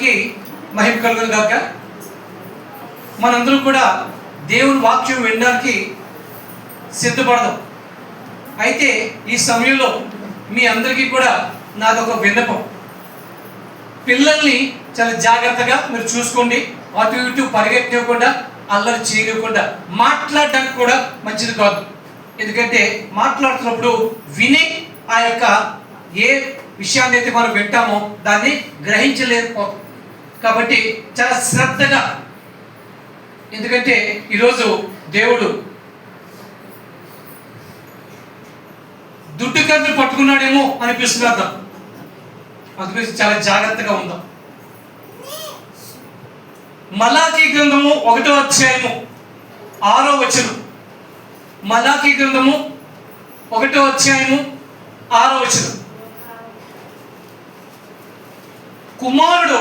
నామానికి మహిమ కలుగును గాక. మనందరూ కూడా దేవుని వాక్యం వినడానికి సిద్ధపడదాం. అయితే ఈ సమయంలో మీ అందరికీ కూడా నాదొక విన్నపం. పిల్లల్ని చాలా జాగ్రత్తగా మీరు చూసుకోండి. అటు ఇటు పరిగెత్తకుండా, అల్లరి చేయకుండా, మాట్లాడడానికి కూడా మంచిది కాదు. ఎందుకంటే మాట్లాడుతున్నప్పుడు విని ఆ యొక్క ఏ విషయాన్ని అయితే మనం వింటామో దాన్ని గ్రహించలేకపోతాం. కాబట్టి చాలా శ్రద్ధగా, ఎందుకంటే ఈరోజు దేవుడు దుడ్డు కన్ను పట్టుకున్నాడేమో అనిపిస్తుంది అర్థం. అందుకని చాలా జాగ్రత్తగా ఉందాం. మలాకీ గ్రంథము 1వ అధ్యాయము 6వ వచనం. మలాకీ గ్రంథము 1వ అధ్యాయము 6వ వచనం. కుమారుడు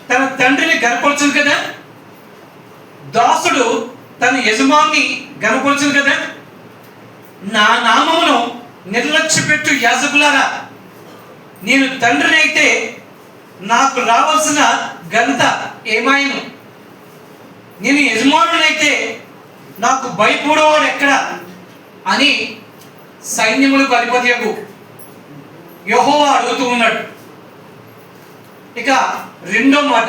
తన తండ్రిని గనపరచును కదా, దాసుడు తన యజమాని గనపరచును కదా. నా నామమును నిర్లక్ష్యపెట్టు యాజకులారా, నేను తండ్రిని అయితే నాకు రావాల్సిన ఘనత ఏమాయను? నేను యజమానునైతే నాకు భయపడేవాడు ఎక్కడ అని సైన్యములకు అధిపతియగు యెహోవా అడుగుతూ ఉన్నాడు. ఇక రెండో మాట,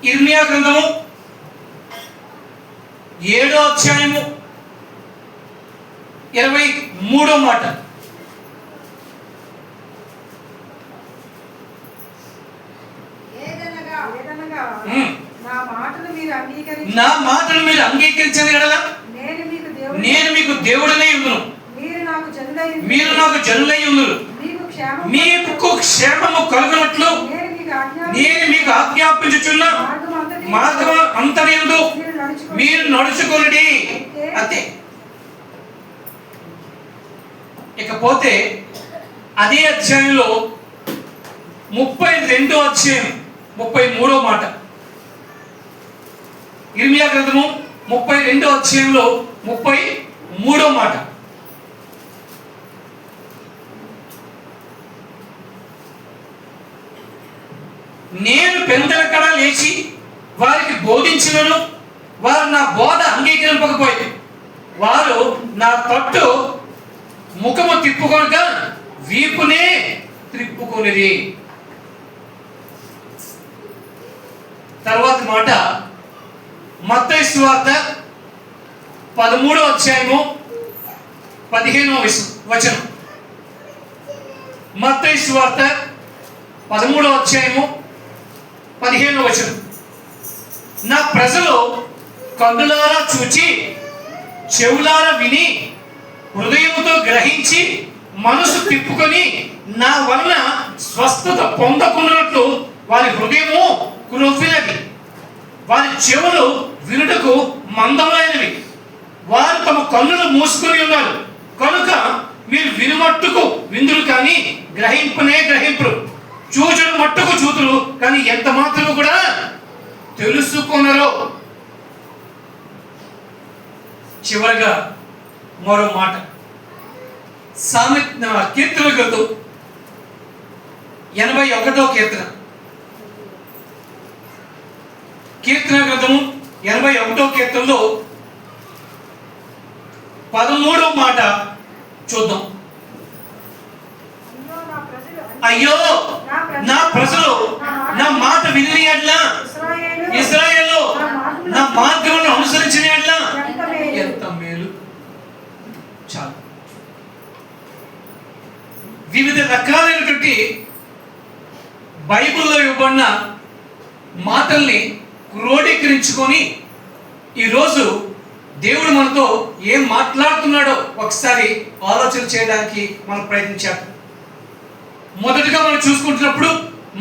ఇర్మియా గ్రంథము 7వ అధ్యాయము 23వ మాట. నా మాటలు మీరు అంగీకరించని ఎడల నేను మీకు దేవుడనే ఉందును, మీరు నాకు జనులై ఉందురు, మీకు క్షేమము కలుగునట్లు నేను మీకు ఆజ్ఞాపించుచున్న మార్గం అంతయందు మీరు నడుచుకొనుడి. అంతే. ఇకపోతే అదే అధ్యాయంలో 32వ అధ్యాయం 33వ మాట. ఇర్మియా గ్రంథము 32వ అధ్యాయంలో 33వ మాట. నేను పెందలకడ లేచి వారికి బోధించినను వారు నా బోధ అంగీకరింపకపోయింది. వారు నా తట్టు ముఖము తిప్పుకొనక వీపునే త్రిప్పుకొనిది. తర్వాత మాట మత్తయి సువార్త 13వ అధ్యాయము 15వ వచనం. మత్తయి సువార్త 13వ అధ్యాయము 15వ వచనం. నా ప్రజలు కన్నులారా చూచి చెవులారా విని హృదయముతో గ్రహించి మనసు తిప్పుకొని నా వలన స్వస్థత పొందకున్నట్లు వారి హృదయము క్రొవ్వినది, వారి చెవులు వినుటకు మందమైనవి, వారు తమ కన్నులు మూసుకొని ఉన్నారు కనుక మీరు వినుమట్టుకు విందురు కానీ గ్రహింపురు, చూచుడు మట్టుకు చూతురు కానీ ఎంత మాత్రము కూడా తెలుసుకొనరు. చివరిగా మరో మాట, కీర్తన గ్రంథం 81వ కీర్తన. కీర్తన గ్రంథము 81వ కీర్తనలో 13వ మాట చూద్దాం. అయ్యో నా ప్రజలు నా మాట విని ఎడ్లా, ఇశ్రాయేలు నా మార్గమును అనుసరించిన ఎడ్లా ఎంత మేలు. చాలు. వివిధ రకాలైనటువంటి బైబిల్లో ఇవ్వబడిన మాటల్ని క్రోడీకరించుకొని ఈరోజు దేవుడు మనతో ఏం మాట్లాడుతున్నాడో ఒకసారి ఆలోచన చేయడానికి మనం ప్రయత్నించాం. మొదటిగా మనం చూసుకుంటున్నప్పుడు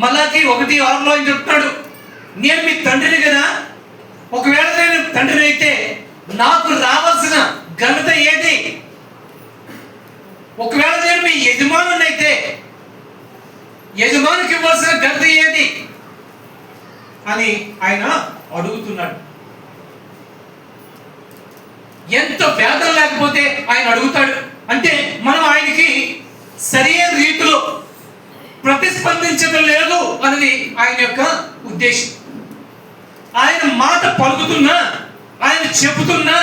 మలాకీ 1:6లో ఏం చెప్తాడు? నేను మీ తండ్రిని కదా, ఒకవేళ నేను తండ్రిని అయితే నాకు రావాల్సిన ఘనత ఏది? ఒకవేళ నేను మీ యజమానుని అయితే యజమానికి ఇవ్వాల్సిన ఘనత ఏది అని ఆయన అడుగుతున్నాడు. ఎంత వేదన లేకపోతే ఆయన అడుగుతాడు అంటే మనం ఆయనకి సరైన రీతిలో ప్రతిస్పందించడం లేదు అనేది ఆయన యొక్క ఉద్దేశం. ఆయన మాట పలుకుతున్నా, ఆయన చెబుతున్నా,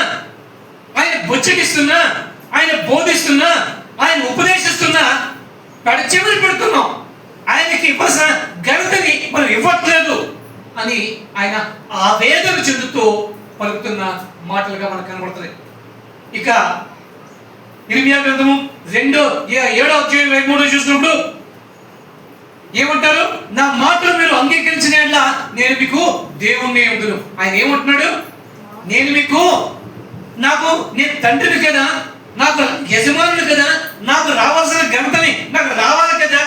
ఆయన బుచ్చగిస్తున్నా, ఆయన బోధిస్తున్నా, ఆయన ఉపదేశిస్తున్నా పెడచెవిని పెడుతున్నాం. ఆయనకి ఇవ్వాల్సిన ఘనతని మనం ఇవ్వట్లేదు అని ఆయన ఆవేదన చెందుతూ పలుకుతున్న మాటలుగా మనకు కనబడుతుంది. ఇక ఇర్మియా గ్రంథము 2:7-23 చూసినప్పుడు ఏమంటారు? నా మాటలు మీరు అంగీకరించిన యెడల నేను మీకు దేవుణ్ణి ఉండును. ఆయన ఏమంటున్నాడు? నేను తండ్రిని కదా, నాకు యజమానులు కదా, నాకు రావాల్సిన ఘనతని నాకు రావాలి కదా.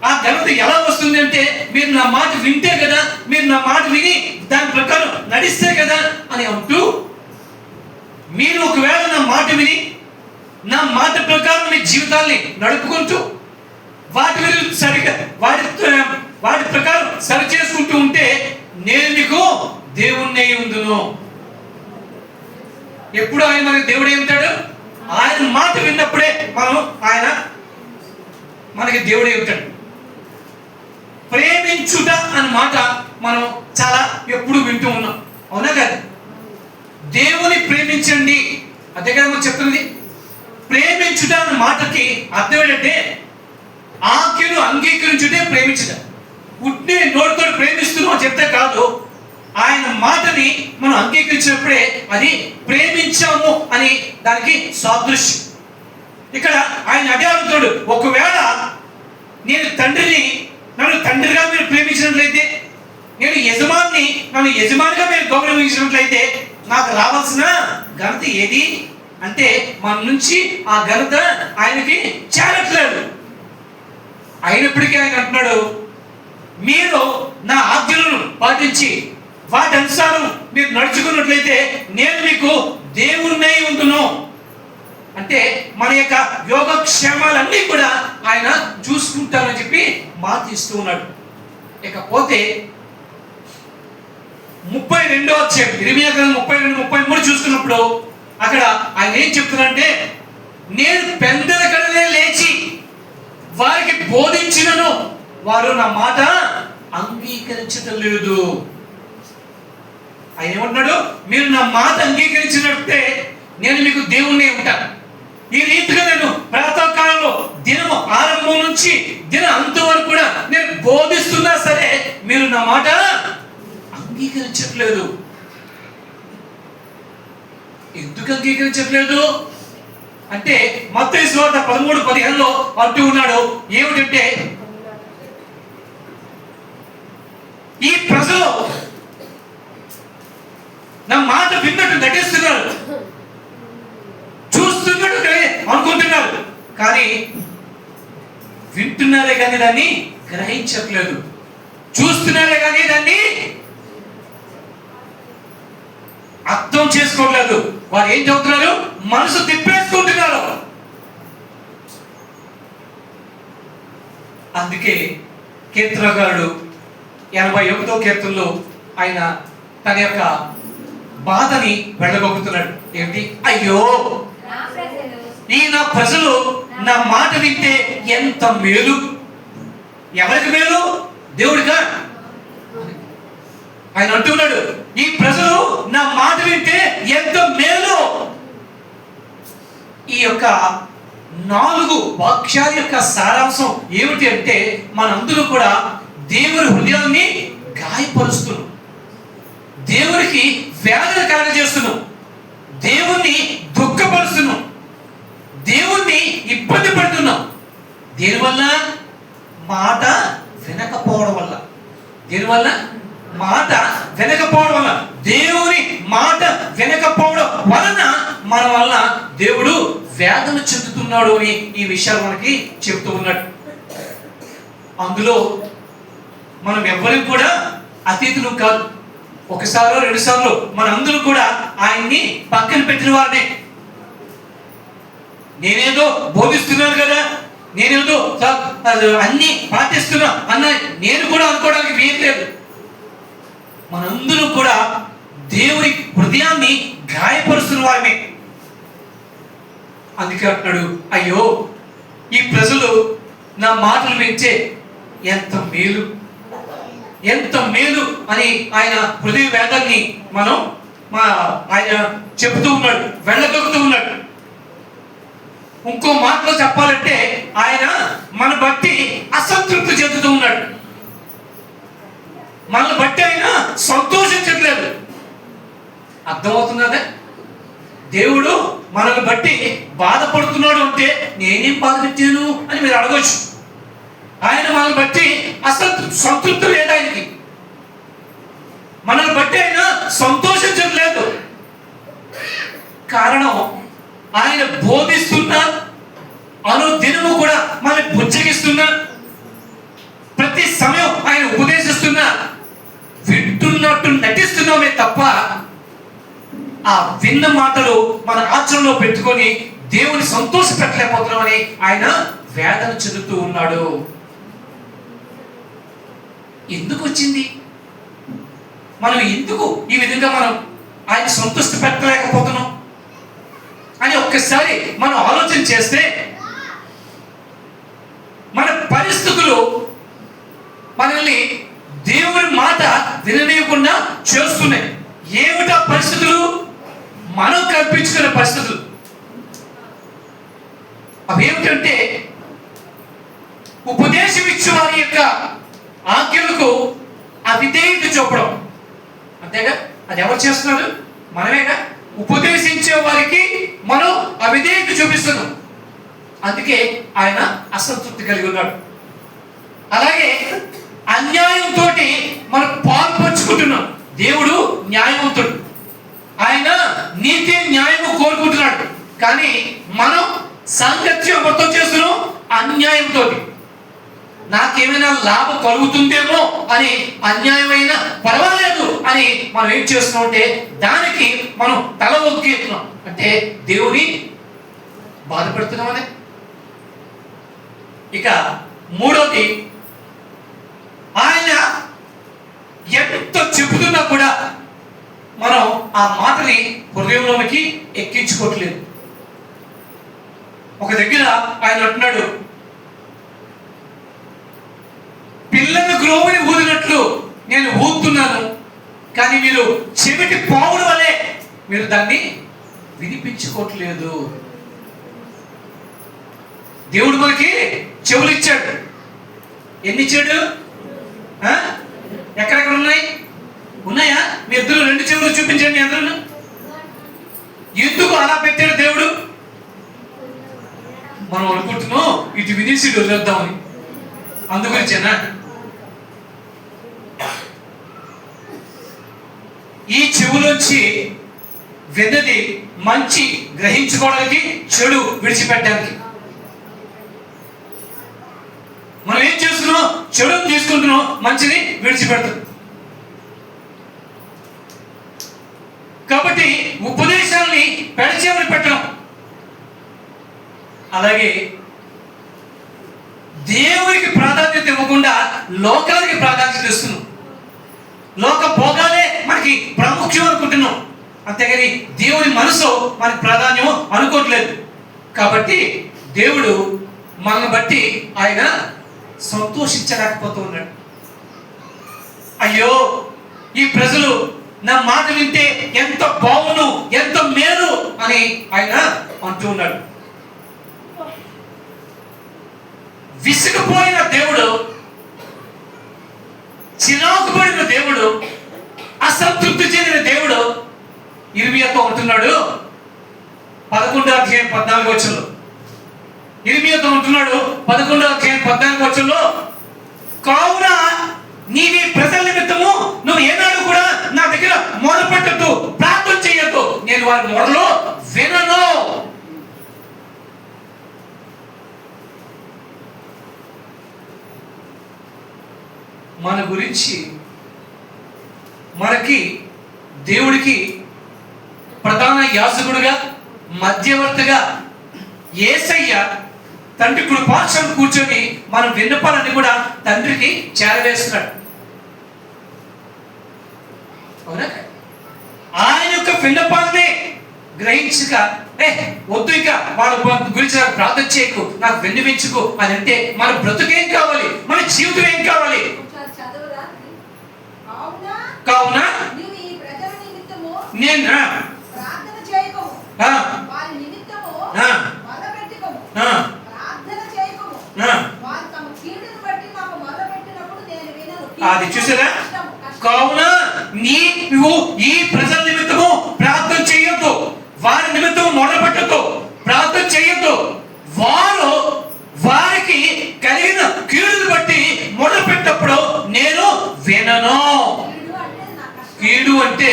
ఆ ఘనత ఎలా వస్తుంది అంటే మీరు నా మాట వింటే కదా, మీరు నా మాట విని దాని ప్రకారం నడిస్తే కదా అని అంటూ, మీరు ఒకవేళ నా మాట విని నా మాట ప్రకారం మీ జీవితాల్ని నడుపుకుంటూ వాటి ప్రకారం సరి చేసుకుంటూ ఉంటే నేను మీకు దేవుణ్ణి ఉందును. ఎప్పుడు ఆయన మనకి దేవుడు ఏమిటాడు? ఆయన మాట విన్నప్పుడే ఆయన మనకి దేవుడు ఏమిటాడు. ప్రేమించుట అన్న మాట మనం చాలా ఎప్పుడు వింటూ ఉన్నాం, అవునా కాదు? దేవుని ప్రేమించండి, అదే కదా మనం చెప్తున్నది. ప్రేమించుట అన్న మాటకి అర్థం ఏంటంటే ఆజ్ఞను అంగీకరించుటే ప్రేమించుట. ఉట్టి నోటితో ప్రేమిస్తున్నాం అని చెప్తే కాదు, ఆయన మాటని మనం అంగీకరించినప్పుడే అది ప్రేమించాము అని దానికి సాదృశ్యం. ఇక్కడ ఆయన అదే అడుగుతాడు, ఒకవేళ నన్ను తండ్రిగా మీరు ప్రేమించినట్లయితే, నేను నన్ను యజమానిగా మీరు గౌరవించినట్లయితే నాకు రావాల్సిన ఘనత ఏది అంటే మన నుంచి ఆ ఘనత ఆయనకి చేరట్లేదు. అయినప్పటికీ ఆయన అంటున్నాడు, మీరు నా ఆజ్ఞలను పాటించి వాటి అనుసారం మీరు నడుచుకున్నట్లయితే నేను మీకు దేవుణ్ణి ఉండును. అంటే మన యొక్క యోగక్షేమాలన్నీ కూడా ఆయన చూసుకుంటారని చెప్పి మాట ఇస్తూ ఉన్నాడు. ఇకపోతే 32వ అధ్యాయం ఇర్మియా గ్రంథం 32-33 చూసుకున్నప్పుడు అక్కడ ఆయన ఏం చెప్తున్నారంటే, నేను పెద్దల కడనే లేచి వారికి బోధించినను వారు నా మాట అంగీకరించటం లేదు. ఆయన ఏమంటున్నాడు? మీరు నా మాట అంగీకరించినట్టే నేను మీకు దేవుణ్ణి ఉంటాను. ఈ రీతిగా నేను ప్రాతకాలంలో దినము ఆరంభం నుంచి దిన అంతం వరకు కూడా నేను బోధిస్తున్నా సరే మీరు నా మాట అంగీకరించట్లేదు. ఎందుకు అంగీకరించట్లేదు అంటే మత్తయి సువార్త 13:15 అంటూ ఉన్నాడు. ఏమిటంటే, ఈ ప్రజలు నా మాట విన్నట్టు నటిస్తున్నారు, చూస్తున్నట్టు అనుకుంటున్నారు, కానీ వింటున్నారే కానీ దాన్ని గ్రహించట్లేదు, చూస్తున్నారే కానీ దాన్ని అర్థం చేసుకోవట్లేదు. వారు ఏం చెబుతున్నారు? మనసు తిప్పేసుకుంటున్నారు. అందుకే కీర్తనకారుడు 81వ కీర్తనలో ఆయన తన యొక్క బాధని వెళ్ళగొక్కుతున్నాడు. ఏమిటి? అయ్యో, ఈ నా ప్రజలు నా మాట వింటే ఎంత మేలు. ఎవరికి మేలు? దేవుడిగా. ఆయన అంటున్నాడు, ఈ ప్రజలు నా మాట వింటే ఎంత మేలు. ఈ యొక్క 4 వాక్యాల యొక్క సారాంశం ఏమిటి అంటే, మనందరూ కూడా దేవుని హృదయాన్ని గాయపరుస్తున్నాం, దేవునికి వేదన కలగజేస్తున్నాం, దేవుణ్ణి దుఃఖపరుస్తున్నాం, దేవుణ్ణి ఇబ్బంది పడుతున్నాం. దేనివల్ల? మాట వినకపోవడం వల్ల. దేనివల్ల? మాట వినకపోవడం వల్ల. దేవుని మాట వినకపోవడం వలన మన వల్ల దేవుడు వేదన చెందుతున్నాడు అని ఈ విషయాలు మనకి చెప్తూ ఉన్నాడు. అందులో మనం ఎవరికి కూడా అతీతులు కాదు. ఒకసారో 2 సార్లు మనందరూ కూడా ఆయన్ని పక్కన పెట్టిన వారినే. నేనేదో బోధిస్తున్నాను కదా, నేనేదో అన్ని పాటిస్తున్నా అన్న నేను కూడా అనుకోవడానికి వీల్లేదు. మనందరూ కూడా దేవుని హృదయాన్ని గాయపరుస్తున్న వారిని. అందుకే అంటున్నాడు, అయ్యో, ఈ ప్రజలు నా మాటలు వింటే ఎంత మేలు, ఎంత మేలు అని ఆయన హృదయ వేదాన్ని ఆయన చెబుతూ ఉన్నాడు, వెళ్ళగలుగుతూ ఉన్నాడు. ఇంకో మాటలో చెప్పాలంటే ఆయన మన బట్టి అసంతృప్తి చెందుతూ ఉన్నాడు. మనల్ని బట్టి ఆయన సంతోషించట్లేదు. అర్థమవుతున్నదే? దేవుడు మనల్ని బట్టి బాధపడుతున్నాడు అంటే నేనేం బాధ పెట్టాను అని మీరు అడగచ్చు. ఆయన మనల్ని బట్టి సంతృప్తి లేదు ఆయనకి. మనల్ని బట్టి ఆయన సంతోషించట్లేదు. కారణం ఆయన బోధిస్తున్నా, అనుదినము కూడా మనల్ని బుజ్జగిస్తున్నా, ప్రతి సమయం ఆయన ఉపదేశిస్తున్నా వింటున్నట్టు నటిస్తున్నామే తప్ప ఆ విన్న మాటలు మన ఆచరణలో పెట్టుకొని దేవుని సంతోష పెట్టలేకపోతున్నామని ఆయన వేదన చెందుతూ ఉన్నాడు. ఎందుకు వచ్చింది? మనం ఎందుకు ఈ విధంగా మనం ఆయన సంతృష్టి పెట్టలేకపోతున్నాం అని ఒక్కసారి మనం ఆలోచన చేస్తే మన పరిస్థితులు మనల్ని దేవుని మాట విననీయకుండా చేస్తున్నాయి. ఏమిటా పరిస్థితులు? మనం కల్పించుకునే పరిస్థితులు. అవి ఏమిటంటే ఉపదేశం ఇచ్చే వారి యొక్క ఆజ్ఞలకు అవిధేయత చూపడం. అంతేగా? అది ఎవరు చేస్తున్నారు? మనమేగా. ఉపదేశించే వారికి మనం అవిధేయత చూపిస్తున్నాం. అందుకే ఆయన అసంతృప్తి కలిగి ఉన్నాడు. అలాగే అన్యాయంతో మనం పాల్పంచుకుంటున్నాం. దేవుడు న్యాయవంతుడు, ఆయన నీతి న్యాయము కోరుకుంటున్నాడు. కానీ మనం సాంగత్యం మొత్తం చేస్తున్నాం అన్యాయంతో. నాకేమైనా లాభం కలుగుతుందేమో అని అన్యాయమైన పర్వాలేదు అని మనం ఏం చేస్తున్నాం అంటే దానికి మనం తల ఒక్కేస్తున్నాం. అంటే దేవుని బాధపెడుతున్నామని. ఇక మూడోది, ఆయన ఎంత చెబుతున్నా కూడా మనం ఆ మాటని హృదయంలోనికి ఎక్కించుకోవట్లేదు. ఒక దగ్గర ఆయన అంటున్నాడు, పిల్లల గ్రోవిని ఊదినట్లు నేను ఊదుతున్నాను, కానీ మీరు చెవిటి పావుల వలె మీరు దాన్ని వినిపించుకోవట్లేదు. దేవుడు మనకి చెవులు ఇచ్చాడు. ఎన్ని ఇచ్చాడు? ఎక్కడెక్కడ ఉన్నాయి? ఉన్నాయా? మీ ఇద్దరు రెండు చెవులు చూపించండి అందరూ. ఎందుకు అలా పెట్టాడు దేవుడు? మనం అనుకుంటున్నాం ఇటు వినేసి వదిలేద్దామని. అందుగురించేనా? ఈ చెవులోంచి విన్నది మంచి గ్రహించుకోవడానికి, చెడు విడిచిపెట్టడానికి. మనం ఏం చేస్తున్నాం? చెడుని తీసుకుంటున్నాం, మంచిని విడిచిపెడుతున్నాం. కాబట్టి ఉపదేశాలని పెడచెవిని పెట్టడం. అలాగే దేవునికి ప్రాధాన్యత ఇవ్వకుండా లోకానికి ప్రాధాన్యత ఇస్తున్నాం. లోక భోగాలే మనకి ప్రాముఖ్యం అనుకుంటున్నాం, అంతేగాని దేవుని మనసు మనకి ప్రాధాన్యం అనుకోవట్లేదు. కాబట్టి దేవుడు మనల్ని బట్టి ఆయన సంతోషించలేకపోతూ ఉన్నాడు. అయ్యో, ఈ ప్రజలు నా మాట వింటే ఎంత బాగును, ఎంత మేలు అని ఆయన అంటూ ఉన్నాడు. విసిగిపోయిన దేవుడు, చిరాకు పడిన దేవుడు, అసంతృప్తి చెందిన దేవుడు ఇర్మియాతో అంటున్నాడు 11:14 ఇర్మియాతో అంటున్నాడు 11:14 కావున నీవి ప్రజల నిమిత్తము నువ్వు ఏనాడు కూడా నా దగ్గర మొరపెట్టద్దు, ప్రార్థన చేయొద్దు, నేను వారి మొరలో వినను. మన గురించి మనకి దేవుడికి ప్రధాన యాజకుడుగా, మధ్యవర్తిగా యేసయ్య తండ్రి కృపాసనం కూర్చొని మనం విన్నపాలని కూడా తండ్రికి చేరవేస్తున్నాడు. అవునా? ఆయన యొక్క విన్నపాలనే గ్రహించక వద్దు, ఇక వాళ్ళ గురించి నాకు ప్రార్థన చేయకు, నాకు విన్నవించుకు అని అంటే మన బ్రతుకేం కావాలి? మన జీవితం ఏం కావాలి? నేను ప్రార్థన చేయకము, వారి నిమిత్తము మొరపెట్టుకోము. ప్రార్థన చేయకము, వారు తమ కీడును బట్టి నాకు మొరపెట్టినప్పుడు నేను వినను. అది చూసారా? కావున నీవు ఈ ప్రజల నిమిత్తము ప్రార్థన చేయొద్దు, వారి నిమిత్తము మొరపెట్టొద్దు, ప్రార్థన చేయొద్దు. వారికి కలిగిన కీడును బట్టి మొరపెట్టినప్పుడు నేను వినను. కీడు అంటే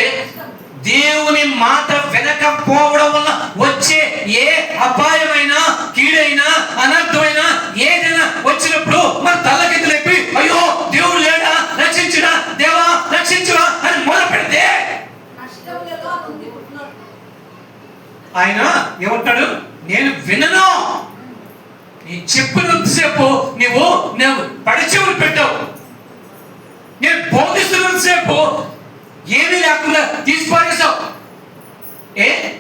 దేవుని మాట వినకపోవడం వల్ల వచ్చే ఏ అపాయమైనా, కీడైనా, అనర్థమైనా ఏదైనా వచ్చినప్పుడు మన తలకెత్తి లేపి అయ్యో దేవుడు లేడా, రక్షించుడా, దేవా రక్షించుడా అని మొదలుపెడితే ఆయన ఏమంటాడు? నేను వినను. నీ చెప్పినంతసేపు నువ్వు పడిచెవులు పెట్టావు. నేను బోధిస్తున్నంతసేపు ఏమీ లేకుండా తీసిపారేసావు.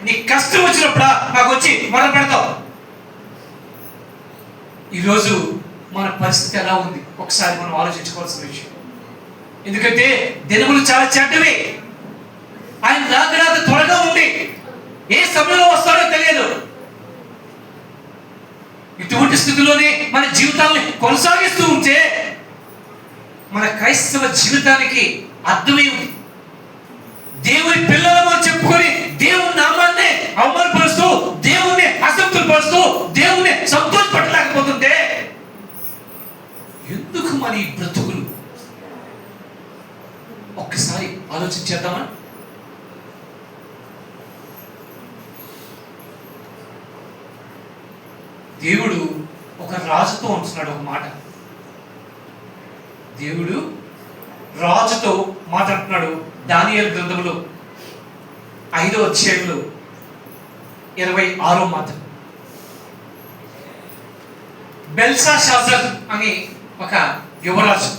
నీ కష్టం వచ్చినప్పుడు నాకు వచ్చి మొదలు పెడతావు. ఈరోజు మన పరిస్థితి ఎలా ఉంది ఒకసారి మనం ఆలోచించుకోవాల్సిన విషయం. ఎందుకంటే దినములు చాలా చెడ్డవి. ఆయన రాక త్వరగా ఉంది. ఏ సమయంలో వస్తాడో తెలియదు. ఇటువంటి స్థితిలోనే మన జీవితాన్ని కొనసాగిస్తూ ఉంటే మన క్రైస్తవ జీవితానికి అర్థమే ఉంది. దేవుని పిల్లలను చెప్పుకొని దేవుని నామాన్ని అవమానపరుస్తూ, దేవుణ్ణి అసంతృప్తిపరుస్తూ, దేవుణ్ణి సంతోషపడలేకపోతుంటే ఎందుకు మన ఈ బ్రతుకులు? ఒక్కసారి ఆలోచించేద్దామా? దేవుడు ఒక రాజుతో అంటున్నాడు ఒక మాట. దేవుడు రాజుతో మాట్లాడుతున్నాడు. దానియేలు గ్రంథంలో 5వ అధ్యాయంలో 26వ మాట. బెల్షాజర్ అని ఒక యువరాజు,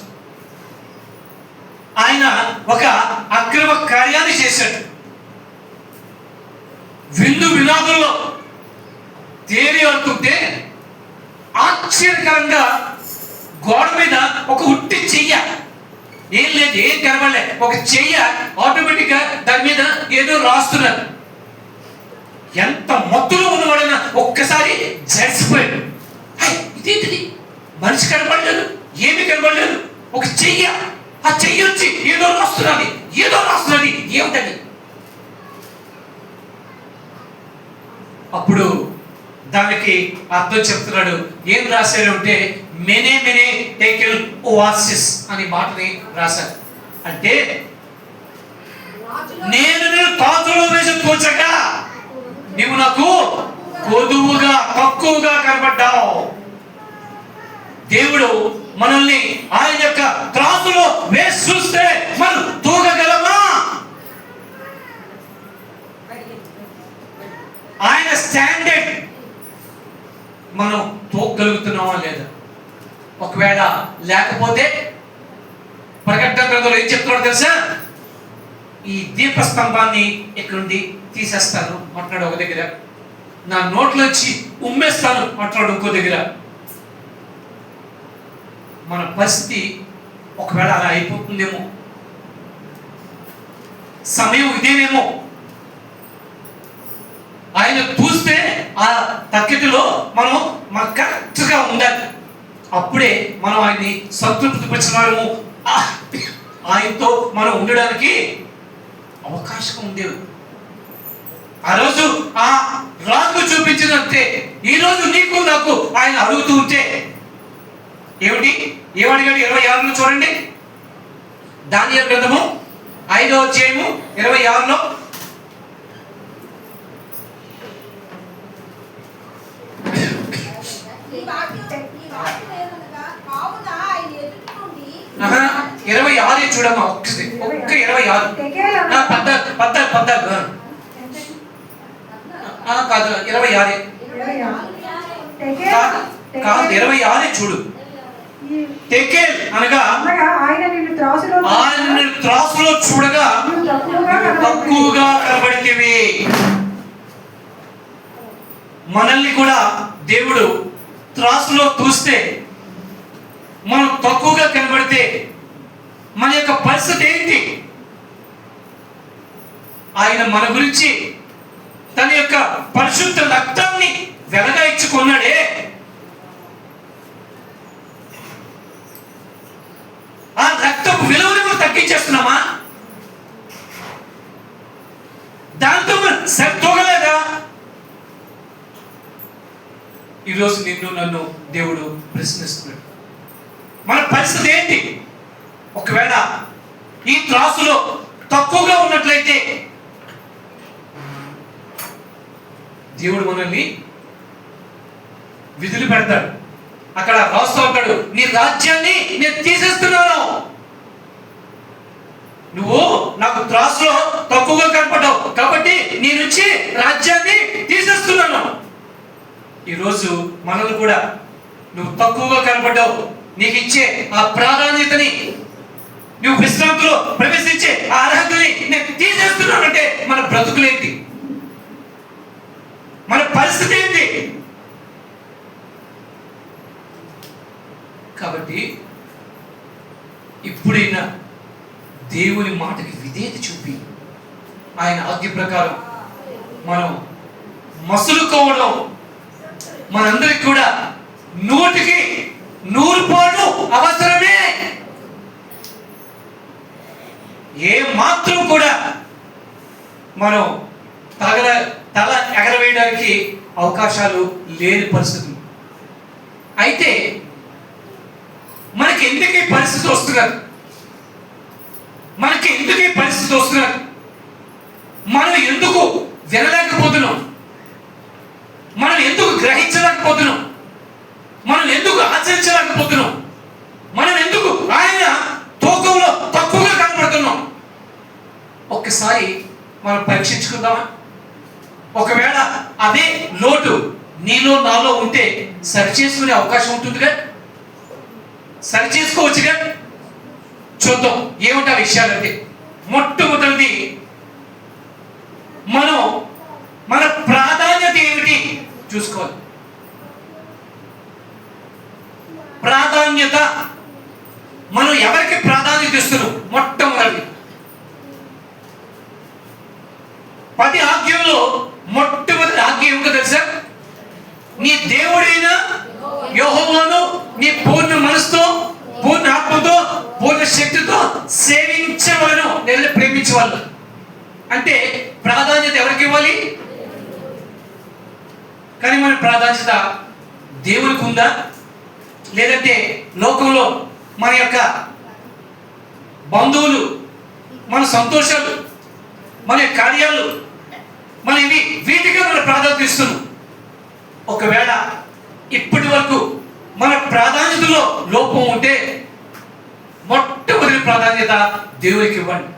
ఆయన ఒక అక్రమ కార్యాన్ని చేశాడు. విందు వినోదంలో తేలి ఆడుతుంటే ఆశ్చర్యకరంగా గోడ మీద ఒక ఉట్టి చెయ్య, ఏం లేదు, ఏం కనబడలే, ఒక చెయ్య ఆటోమేటిక్ గా దాని మీద ఏదో రాస్తున్నారు. ఎంత మత్తులో ఉన్నవాడైనా ఒక్కసారి జడిసిపోయాడు. ఇదేంటిది? మనిషి కనబడలేదు, ఏమి కనబడలేదు, ఒక చెయ్య. ఆ చెయ్యి వచ్చి ఏదో రాస్తున్నది, ఏమిటది? అప్పుడు దానికి అర్థం చెప్తున్నాడు. ఏం రాశారు అంటే మెనే మెనే టేకెల్ ఓఆసిస్ అనే మాటని రాశారు. అంటే నేను తాతులో వేసి తోచగా నీవు నాకు కొదువుగా, తక్కువగా కనబడ్డావు. దేవుడు మనల్ని ఆయన యొక్క త్రాసులో వేసి చూస్తే మనం తూగగలమా? ఆయన స్టాండర్డ్ మనం తోగలుగుతున్నామా లేదా? ఒకవేళ లేకపోతే ప్రకటన గ్రంథంలో ఏం చెప్తున్నాడో తెలుసా? ఈ దీపస్తంభాన్ని ఇక్కడ నుండి తీసేస్తాను అంటున్నాడు ఒక దగ్గర, నా నోట్లోంచి ఉమ్మేస్తాను అంటున్నాడు ఇంకో దగ్గర. మన పరిస్థితి ఒకవేళ అలా అయిపోతుందేమో, సమయం ఇదేనేమో. ఆయన చూస్తే ఆ తక్కిటిలో మనం కరెక్ట్గా ఉండాలి. అప్పుడే మనం ఆయన్ని సంతృప్తి పరిచినాము, ఆయనతో మనం ఉండడానికి అవకాశం ఉండేది. ఆ రోజు ఆ రాజు చూపించినంతే ఈ రోజు నీకు నాకు ఆయన అడుగుతూ ఉంటే ఏమడిగాడు? 26లో చూడండి. దానియేలు గ్రంథము 5వ అధ్యాయము 26లో చూడమ్మా, ఒక్క 26 కాదు 26 కాదు 26 చూడు. టెకేల్ అనగా ఆయన నిన్ను త్రాసులో చూడగా తక్కువగా కనబడితివి. మనల్ని కూడా దేవుడు త్రాసులో చూస్తే మనం తక్కువగా కనబడితే మన యొక్క పరిస్థితి ఏంటి? ఆయన మన గురించి తన యొక్క పరిశుద్ధ రక్తాన్ని వెలగా ఇచ్చుకున్నాడే, ఆ రక్తపు విలువను మనం తగ్గించేస్తున్నామా? దాంతో సరితూగలేదా? ఈరోజు నిన్ను నన్ను దేవుడు ప్రశ్నిస్తున్నాడు. మన పరిస్థితి ఏంటి? ఒకవేళ ఈ త్రాసులో తక్కువగా ఉన్నట్లయితే దేవుడు మనల్ని విధులు పెడతాడు. అక్కడ రాస్తూ ఉంటాడు, నీ రాజ్యాన్ని నేను తీసేస్తున్నాను. నువ్వు నాకు త్రాసులో తక్కువగా కనపడ్డావు కాబట్టి నీ నుంచి రాజ్యాన్ని తీసేస్తున్నాను. ఈరోజు మనల్ని కూడా నువ్వు తక్కువగా కనపడ్డావు, నీకు ఇచ్చే ఆ ప్రాధాన్యతని, నువ్వు విశ్రాంతిలో ప్రవేశించే ఆ అర్హతని నేను తీసేస్తున్నానంటే మన బ్రతుకులేంటి? మన పరిస్థితి ఏంటి? కాబట్టి ఇప్పుడైనా దేవుని మాటకి విధేయత చూపి ఆయన ఆజ్ఞ ప్రకారం మనం మసులుకోవడం మనందరికి కూడా 100% అవసరమే. ఏ మాత్రం కూడా మనం తల ఎగరవేయడానికి అవకాశాలు లేని పరిస్థితులు. అయితే మనకి ఎందుకు ఈ పరిస్థితి వస్తున్నారు? మనకి ఎందుకు ఈ పరిస్థితి వస్తున్నారు? మనం ఎందుకు వినలేకపోతున్నాం? మనం ఎందుకు గ్రహించలేకపోతున్నాం? మనం ఎందుకు ఆచరించలేకపోతున్నాం? మనం ఎందుకు ఆయన తూకంలో తక్కువగా కనపడుతున్నాం? ఒక్కసారి మనం పరీక్షించుకుందామా? ఒకవేళ అదే లోటు నీలో నాలో ఉంటే సరిచేసుకునే అవకాశం ఉంటుందిగా, సరిచేసుకోవచ్చుగా. చూద్దాం ఏమిటా విషయాలంటే, మొట్టమొదటిది మనం మన ప్రాధాన్యత ఏమిటి చూసుకోవాలి. ప్రాధాన్యత మనం ఎవరికి ప్రాధాన్యత ఇస్తున్నాం? మొట్టమొదటి 10 ఆజ్ఞల్లో మొట్టమొదటి ఆజ్ఞ ఏమిటో తెలుసా? నీ దేవుడైన యెహోవాను నీ పూర్ణ మనసుతో, పూర్ణ ఆత్మతో, పూర్ణ శక్తితో సేవించవలను, నేను ప్రేమించవాలి. అంటే ప్రాధాన్యత ఎవరికి ఇవ్వాలి? కానీ మన ప్రాధాన్యత దేవునికి ఉందా? లేదంటే లోకంలో మన యొక్క బంధువులు, మన సంతోషాలు, మన కార్యాలు, మన వీటికి మన ప్రాధాన్యత ఇస్తున్నాం. ఒకవేళ ఇప్పటి వరకు మన ప్రాధాన్యతలో లోపం ఉంటే మొట్టమొదటి ప్రాధాన్యత దేవునికి ఇవ్వండి.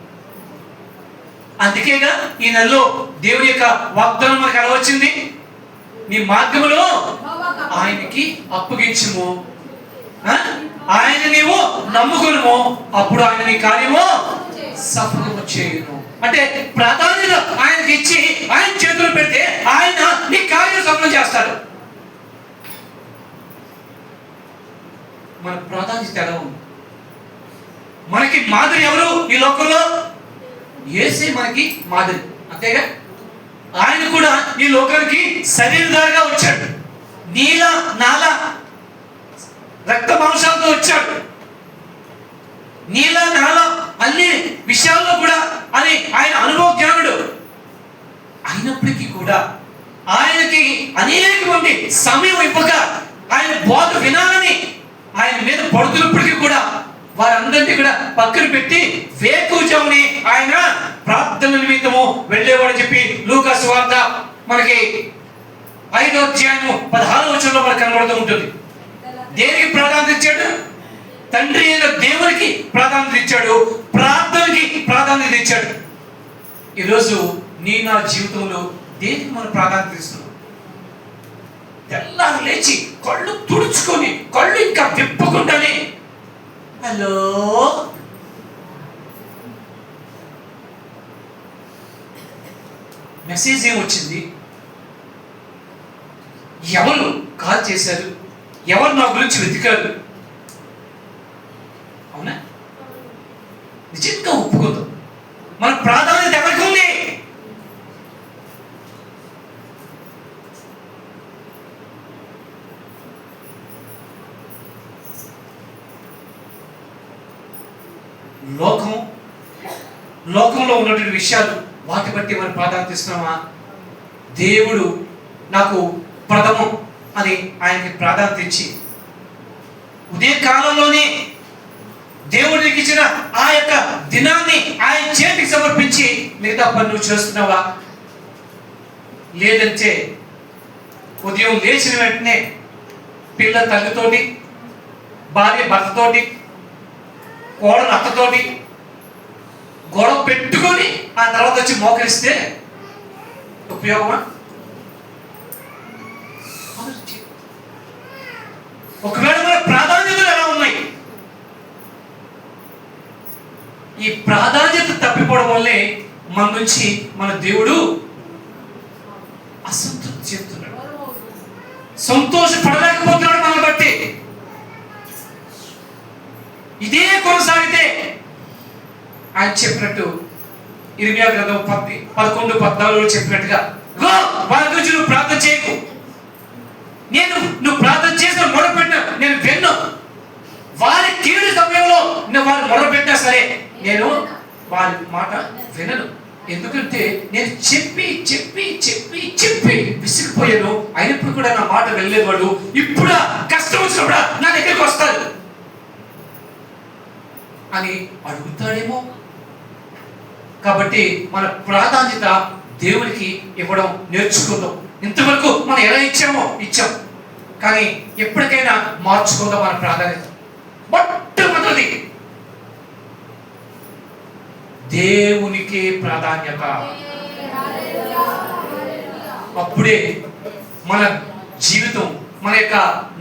అందుకేగా ఈ నెలలో దేవుని యొక్క వాగ్దానం మనకు ఎలా వచ్చింది? నీ మార్గములో ఆయనకి అప్పగించుము, ఆయన నీవు నమ్ముకును, అప్పుడు ఆయన నీ కార్యము సఫలము చేయును. అంటే ప్రాధాన్యత ఆయనకి ఇచ్చి ఆయన చేతులు పెడితే ఆయన నీ కార్యం సఫలం చేస్తాడు. మన ప్రాధాన్యత ఎలా ఉంది? మనకి మాదిరి ఎవరు ఈ లోకంలో? యేసే మనకి మాదిరి, అంతేగా. ఆయన కూడా ఈ లోకానికి శరీరధారిగా వచ్చాడు, నీలా నాలా రక్త మాంసాలతో వచ్చాడు. నీలా నాలా అన్ని విషయాల్లో కూడా అని ఆయన అనుభవ జ్ఞానుడు అయినప్పటికీ కూడా ఆయనకి అనేక మంది సమయం ఇవ్వక ఆయన బోధ వినాలని ఆయన మీద పడుతున్నప్పటికీ కూడా వారందరినీ కూడా పక్కన పెట్టి వేకువజాముని ఆయన ప్రార్థన నిమిత్తము వెళ్ళేవాడు చెప్పి లూకా సువార్త మనకి 5వ అధ్యాయము 16వ వచనంలో మనకు కనబడుతూ ఉంటుంది. దేనికి ప్రాధాన్యత ఇచ్చాడు? తండ్రి అయిన దేవునికి ప్రాధాన్యత ఇచ్చాడు, ప్రార్థనకి ప్రాధాన్యత ఇచ్చాడు. ఈరోజు నా జీవితంలో దేనికి మనం ప్రాధాన్యత ఇస్తున్నాం? తెల్లారి లేచి కళ్ళు తుడుచుకొని కళ్ళు ఇంకా విప్పకుండానే హలో మెసేజ్ ఏమొచ్చింది, ఎవరు కాల్ చేశారు, ఎవరు నా గురించి వెతికారు, అవునా? నిజంగా ఒప్పుకుందాం మన ప్రాధాన్యత ఎవరికి ఉంది? లోకంలో ఉన్నటువంటి విషయాలు వాటి బట్టి మనం ప్రాధాన్యత ఇస్తున్నామా? దేవుడు నాకు ప్రథమం అని ఆయనకి ప్రాధాన్యత ఇచ్చి ఉదయ కాలంలోనే దేవుడికి ఇచ్చిన ఆ యొక్క దినాన్ని ఆయన చేతికి సమర్పించి మిగతా పనులు చేస్తున్నావా? లేదంటే ఉదయం లేచిన వెంటనే పిల్ల తల్లితోటి, భార్య భర్తతోటి, కోడలు అత్తతోటి గొడవ పెట్టుకొని ఆ తర్వాత వచ్చి మోకరిస్తే ఉపయోగమా? ఒకవేళ మన ప్రాధాన్యతలు ఎలా ఉన్నాయి? ఈ ప్రాధాన్యత తప్పిపోవడం వల్లే మన నుంచి మన దేవుడు అసంతృప్తి చెందుతున్నాడు, సంతోషపడలేకపోతున్నాడు మనల్ని బట్టి. ఇదే కొనసాగితే ఆయన చెప్పినట్టు ఇర్మియా గ్రంథం 11:14 చెప్పినట్టుగా, వారి గురించి నువ్వు ప్రార్థన చేయకు, నువ్వు ప్రార్థన చేసిన మొరపెట్టిన నేను విన్ను. వారి కీడు సమయంలో నువ్వు వారు మొరపెట్టినా సరే నేను వారి మాట వినను. ఎందుకంటే నేను చెప్పి చెప్పి చెప్పి చెప్పి విసిగిపోయాను, అయినప్పుడు కూడా నా మాట వెళ్ళలేదు. వాడు ఇప్పుడు కష్టం వచ్చినప్పుడు నా దగ్గరికి వస్తాడు అని అడుగుతాడేమో. కాబట్టి మన ప్రాధాన్యత దేవునికి ఇవ్వడం నేర్చుకుందాం. ఇంతవరకు మనం ఎలా ఇచ్చాం, కానీ ఎప్పటికైనా మార్చుకుందాం మన ప్రాధాన్యత. మొట్టమొదటిది దేవునికే ప్రాధాన్యత. అప్పుడే మన జీవితం, మన యొక్క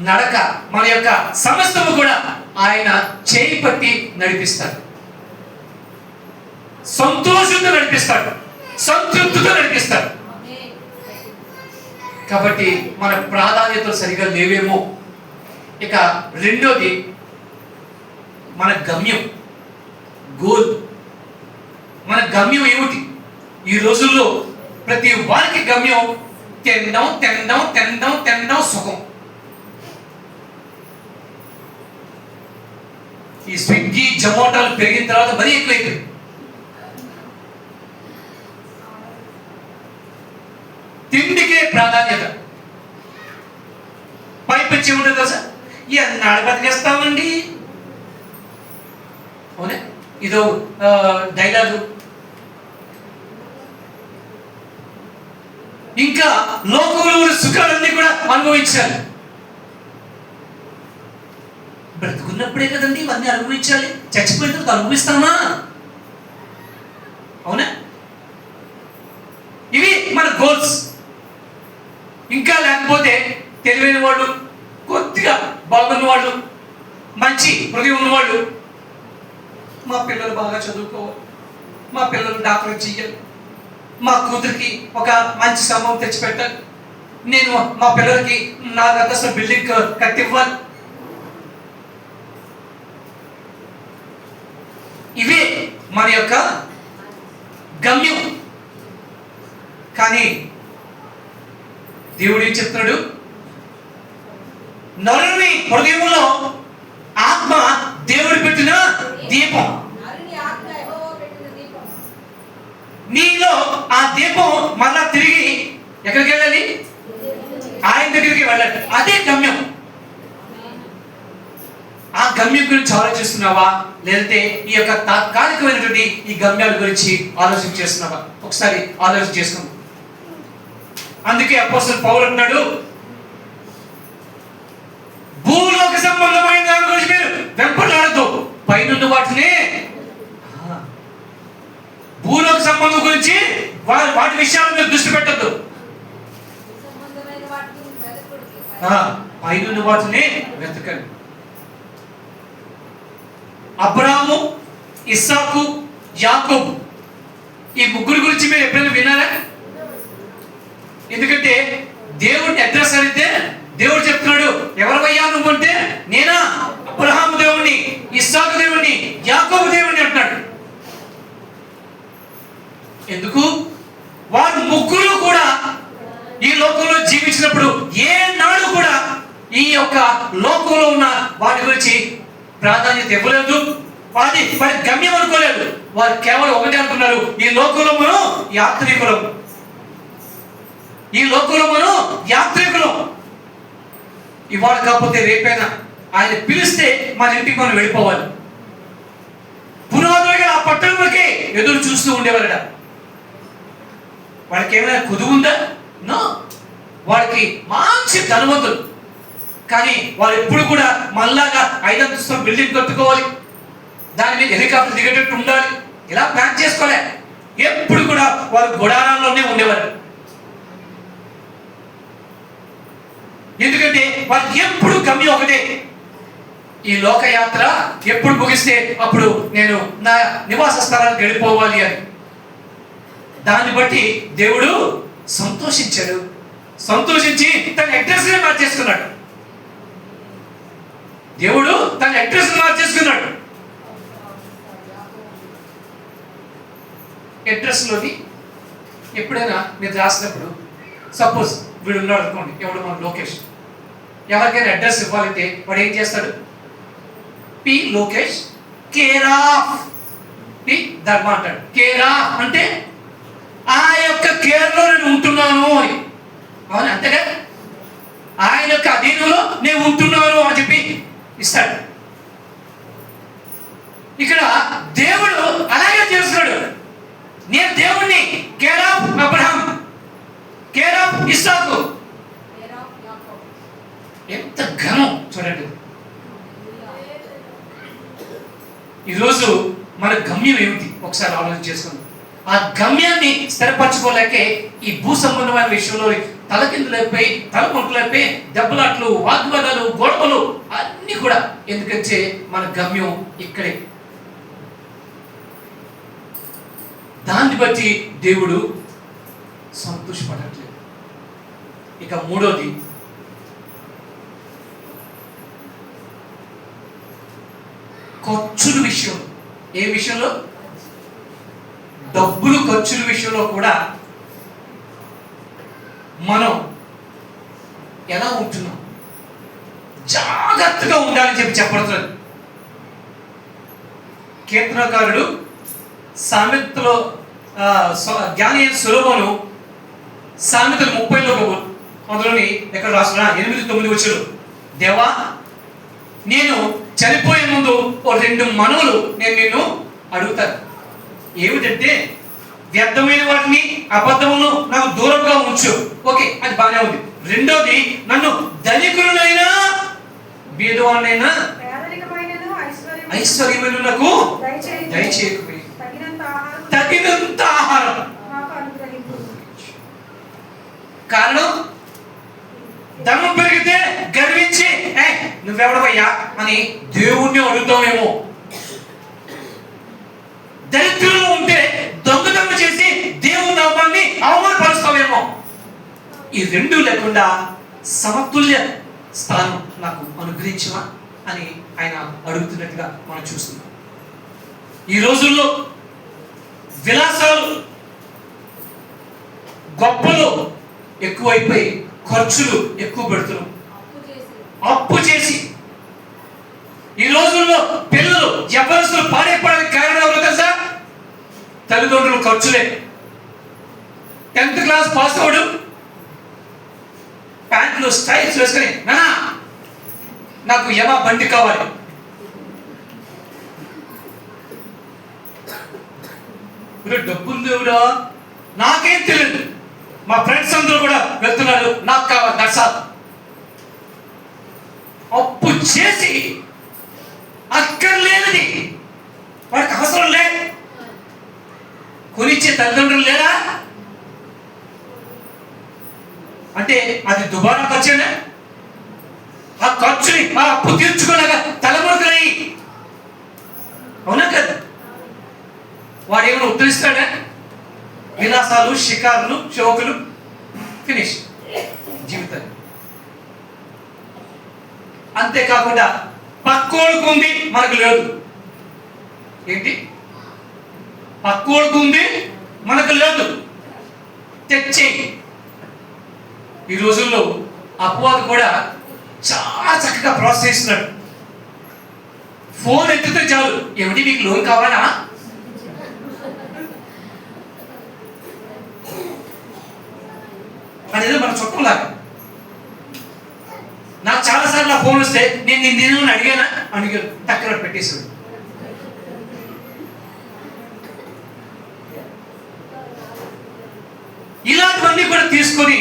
నడక, మన యొక్క సమస్తము కూడా ఆయన చేయి పట్టి నడిపిస్తాడు, సంతోషంతో నడిపిస్తాడు, సంతృప్తితో నడిపిస్తాడు. కాబట్టి మన ప్రాధాన్యతలు సరిగా లేవేమో. ఇక రెండోది మన గమ్యం, గోల్. మన గమ్యం ఏమిటి? ఈ రోజుల్లో ప్రతి వారికి గమ్యం తినడం తినడం తినడం తినడం సుఖం. ఈ స్విగ్గీ జొమాటోలు పెరిగిన తర్వాత మరీ ఎక్కువైపోయింది. తిండికే ప్రాధాన్యత. పైపించి ఉంటుంది కదా సార్, ఎన్నాడు బతికేస్తామండి. అవునే, ఇదో డైలాగు. ఇంకా లోకంలో సుఖాలన్నీ కూడా అనుభవించాలి. బ్రతుకున్నప్పుడే కదండి ఇవన్నీ అనుభవించాలి, చచ్చిపోయిన తర్వాత అనుభవిస్తామా? అవునా? ఇవి మన గోల్స్. ఇంకా లేకపోతే తెలివైన వాళ్ళు, కొద్దిగా బాగున్న వాళ్ళు, మంచి హృదయం ఉన్నవాళ్ళు, మా పిల్లలు బాగా చదువుకోవాలి, మా పిల్లలు డాక్టర్ చెయ్యాలి, మా కూతురికి ఒక మంచి సంబంధం తెచ్చిపెట్టాలి, నేను మా పిల్లలకి 4 అంతస్తుల బిల్డింగ్ కట్టివ్వాలి. ఇవే మన యొక్క గమ్యం. కానీ దేవుడు ఏం చెప్తున్నాడు? నరుని హృదయంలో ఆత్మ దేవుడు పెట్టిన దీపం. నీలో ఆ దీపం మళ్ళా తిరిగి ఎక్కడికి వెళ్ళాలి? ఆయన దగ్గరికి వెళ్ళాలి. అదే గమ్యం. ఆ గమ్యం గురించి ఆలోచిస్తున్నావా, లేదంటే ఈ యొక్క తాత్కాలికమైనటువంటి ఈ గమ్యాల గురించి ఆలోచన చేస్తున్నావా? ఒకసారి ఆలోచన చేసుకుందాం. అందుకే అపోస్తలుడు పౌలు అంటున్నాడు, భూలోక సంబంధమైన దాని గురించి మీరు వెంపలాడద్దు, పైనున్న వాటిని, భూలోక సంబంధం గురించి వాటి విషయాలు మీరు దృష్టి పెట్టద్దు, పైనున్న వాటిని వెతకండి. అబ్రాహాము, ఇస్సాకు, యాకోబు ఈ ముగ్గురు గురించి మీరు ఎప్పుడైనా విన్నారా? ఎందుకంటే దేవుడిని అడ్రస్ అడిగితే దేవుడు చెప్తున్నాడు, ఎవరవయ్యా నువ్వు అంటే, నేనా అబ్రహాము దేవుణ్ణి, ఇస్సాకు దేవుణ్ణి, యాకోబు దేవుణ్ణి అంటున్నాడు. ఎందుకు? వారు ముగ్గురు కూడా ఈ లోకంలో జీవించినప్పుడు ఏ నాడు కూడా ఈ యొక్క లోకంలో ఉన్న వాటి గురించి ప్రాధాన్యత ఇవ్వలేదు, వారి గమ్యం అనుకోలేదు. వారు కేవలం ఒకటే అంటున్నారు, ఈ లోకంలో మనం యాత్రికులం, ఈ లోకంలో మనం యాత్రికులం. ఇవాళ కాకపోతే రేపైనా ఆయన పిలిస్తే మన ఇంటికి మనం వెళ్ళిపోవాలి. పునాదులుగా ఆ పట్టణంలోకి ఎదురు చూస్తూ ఉండేవారట. వాళ్ళకి ఏమైనా కుదువు ఉందా? నో. వాళ్ళకి మంచి ధనవంతులు, కానీ వాళ్ళు ఎప్పుడు కూడా మళ్ళాగా 5 అంతస్తుల బిల్డింగ్ కట్టుకోవాలి, దాని మీద హెలికాప్టర్ దిగేటట్టు ఉండాలి, ఇలా ప్లాన్ చేసుకోలే. ఎప్పుడు కూడా వాళ్ళు గుడారాల్లోనే ఉండేవారు. ఎందుకంటే వాళ్ళకి ఎప్పుడు గమ్యం ఒకటే, ఈ లోకయాత్ర ఎప్పుడు ముగిస్తే అప్పుడు నేను నా నివాస స్థలానికి వెళ్ళిపోవాలి అని. దాన్ని బట్టి దేవుడు సంతోషించాడు. సంతోషించి తన అడ్రస్ మార్చేసుకున్నాడు. దేవుడు తన అడ్రస్ మార్చేసుకున్నాడు. అడ్రస్లోని ఎప్పుడైనా మీరు రాసినప్పుడు, సపోజ్ వీడు ఉన్నాడు అనుకోండి, ఎవడు మన లోకేష్, ఎవరికైనా అడ్రస్ ఇవ్వాలంటే వాడు ఏం చేస్తాడు? పి లోకేష్ కేరా పి ధర్మ అంటాడు. కేరా అంటే ఆ యొక్క కేర్లో నేను ఉంటున్నాను అని. అవును, అంతేగా, ఆయన యొక్క అధీనంలో నేను ఉంటున్నాను అని చెప్పి ఇస్తాడు. ఇక్కడ దేవుడు అలాగే చేస్తున్నాడు. నేను దేవుణ్ణి, care of Abraham, care of ఇస్సాకు. ఎంత ఘనం చూడండి. ఈరోజు మన గమ్యం ఏమిటి ఒకసారి ఆలోచన చేసుకుందాం. ఆ గమ్యాన్ని స్థిరపరచుకోలేకే ఈ భూ సంబంధమైన విషయంలో తలకిందులైపోయి, తలకొంటులైపోయి, దెబ్బలాట్లు, వాగ్వాదాలు, గొడవలు అన్నీ కూడా. ఎందుకంటే మన గమ్యం ఇక్కడే. దాన్ని బట్టి దేవుడు సంతోషపడట్లేదు. ఇక మూడోది, ఖర్చుల విషయం. ఏ విషయంలో? డబ్బులు ఖర్చుల విషయంలో కూడా మనం ఎలా ఉంటున్నాం, జాగ్రత్తగా ఉండాలని చెప్పబడుతుంది. కీర్తనకారుడు సామెతలో జ్ఞాని సొలొమోను సామెతలు 30లో అందులోని ఎక్కడ రాస్తున్నా 8-9 వచ్చారు. దేవా, నేను చనిపోయే ముందు 2 మనవులు నేను నిన్ను అడుగుతాను. ఏమిటంటే, వ్యర్థమైన వాటిని, అబద్ధములను నాకు దూరంగా ఉంచు. ఓకే, అది బాగానే ఉంది. రెండోది, నన్ను ధనికులనైనా బీదవాడినైనా ఐశ్వర్యములకు దయచేయకపోయి తగినంత ఆహారం. కారణం, ధనం పెరిగితే గర్వించి నువ్వెవడవయ్యా అని దేవుణ్ణి అడుగుతామేమో. దరిద్రులు ఉంటే దొంగతనం చేసి దేవుని నామాన్ని అవమానపరుస్తామేమో. ఈ రెండు లేకుండా సమతుల్య స్థానం నాకు అనుగ్రహించవా అని ఆయన అడుగుతున్నట్టుగా మనం చూస్తున్నాం. ఈ రోజుల్లో విలాసాలు, గొప్పలు ఎక్కువైపోయి ఖర్చులు ఎక్కువ పెడుతున్నాం. అప్పు చేసి ఈ రోజుల్లో పిల్లలు జబర్దస్తులు పాడైపోవడానికి కారణం ఎవరో తెలుసా? తల్లిదండ్రులు ఖర్చులే. 10th క్లాస్ పాస్ అవడు, ప్యాంట్లు స్టైల్స్ వేసుకొని, నానా నాకు యమా బండి కావాలి. డబ్బులు లేవురా, నాకేం తెలియదు, మా ఫ్రెండ్స్ అందరూ కూడా వెళ్తున్నారు, నాకు కావాలి, దర్శాలు. అప్పు చేసి అక్కర్లేనిది, వాడికి అవసరం లే, కొనిచ్చే తల్లిదండ్రులు లేరా అంటే అది దుబారా ఖర్చేనా? ఆ ఖర్చుని, ఆ అప్పు తీర్చుకోలేక తలమునకలయ్యి. అవునా కదా? వాడు ఏమైనా ఉత్తరిస్తాడా? విలాసాలు, షికారులు, షోకులు, ఫినిష్ జీవితాన్ని. అంతేకాకుండా పక్కోడుకు ఉంది, మనకు లేదు. ఏంటి? పక్కోడుకు ఉంది, మనకు లేదు, తెచ్చే. ఈ రోజుల్లో అపవాదు కూడా చాలా చక్కగా ప్రోత్సహిస్తున్నాడు. ఫోన్ ఎత్తితే చాలు, ఏమిటి మీకు లోన్ కావాలా, అదేదో మన చుట్టంలాగా. నాకు చాలాసార్లు నా ఫోన్ వస్తే నేను నేను అడిగానా అడిగాను, టక్కన పెట్టేసాడు. ఇలాంటివన్నీ కూడా తీసుకొని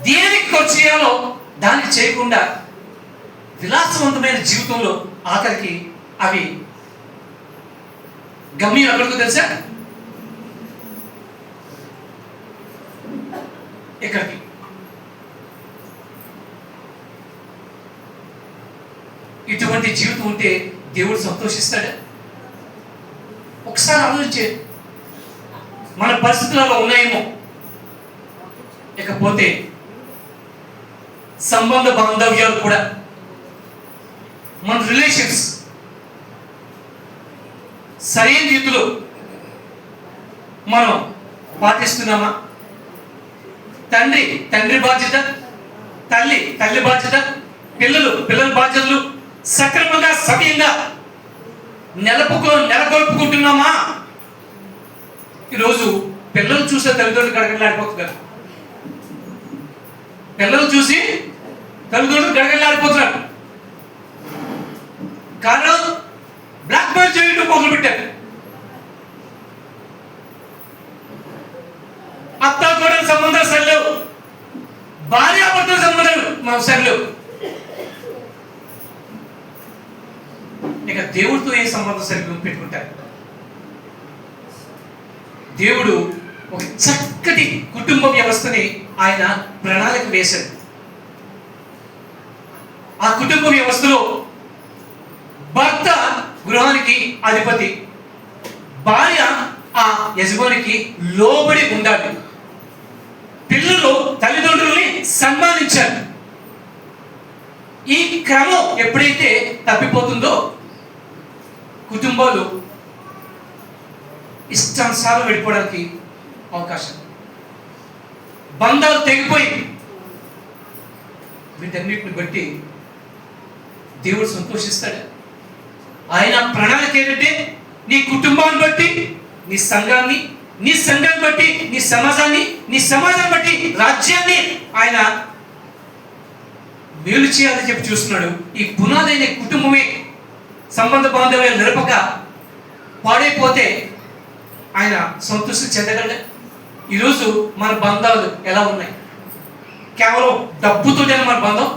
దేనికి ఖర్చు చేయాలో దానికి చేయకుండా విలాసవంతమైన జీవితంలో ఆఖరికి అవి గమ్యం ఎక్కడికో తెలుసా? ఎక్కడికి? ఇటువంటి జీవితం ఉంటే దేవుడు సంతోషిస్తాడా? ఒకసారి ఆలోచించే. మన పరిస్థితులలో ఉన్నాయేమో. ఇకపోతే సంబంధ బాంధవ్యాలు కూడా, మన రిలేషన్స్ సరైన రీతిలో మనం పాటిస్తున్నామా? తండ్రి బాధ్యత, తల్లి బాధ్యత, పిల్లల బాధ్యతలు సక్రమంగా సమయంగా నెలకొల్పుకుంటున్నామా? ఈరోజు పిల్లలు చూసే తల్లిదండ్రులు గడగడలాడిపోతున్నారు. పిల్లలు చూసి తల్లిదండ్రులు గడగడలాడిపోతున్నారు. కారణం బ్లాక్ మెయిల్ చేయడం మొదలుపెట్టారు. అత్త కూడా సంబంధాలు సరిలేవు, భార్యాభర్తల సంబంధాలు సరిలేవు. ఇక దేవుడితో ఏ సంబంధం సరిగ్గా పెట్టుకుంటారు? దేవుడు ఒక చక్కటి కుటుంబ వ్యవస్థని ఆయన ప్రణాళిక వేశాడు. ఆ కుటుంబ వ్యవస్థలో భర్త గృహానికి అధిపతి, భార్య ఆ యజమానికి లోబడి ఉండాలి, పిల్లలు తల్లిదండ్రుల్ని సన్మానించాలి. ఈ క్రమం ఎప్పుడైతే తప్పిపోతుందో కుటుంబాలు ఇష్టానుసారం వెళ్ళిపోవడానికి అవకాశం, బంధాలు తెగిపోయి. వీటన్నిటిని బట్టి దేవుడు సంతోషిస్తాడు. ఆయన ప్రణాళిక ఏంటంటే నీ కుటుంబాన్ని బట్టి నీ సంఘాన్ని, నీ సంఘాన్ని బట్టి నీ సమాజాన్ని, నీ సమాజాన్ని బట్టి రాజ్యాన్ని ఆయన మేలు చేయాలని చెప్పి చూస్తున్నాడు. ఈ పునాదైన కుటుంబమే సంబంధ బాంధవ్యాలు నిరపక పాడైపోతే ఆయన సంతృష్టి చెందగలడు. ఈరోజు మన బంధాలు ఎలా ఉన్నాయి? కేవలం డబ్బుతోనే మన బంధం.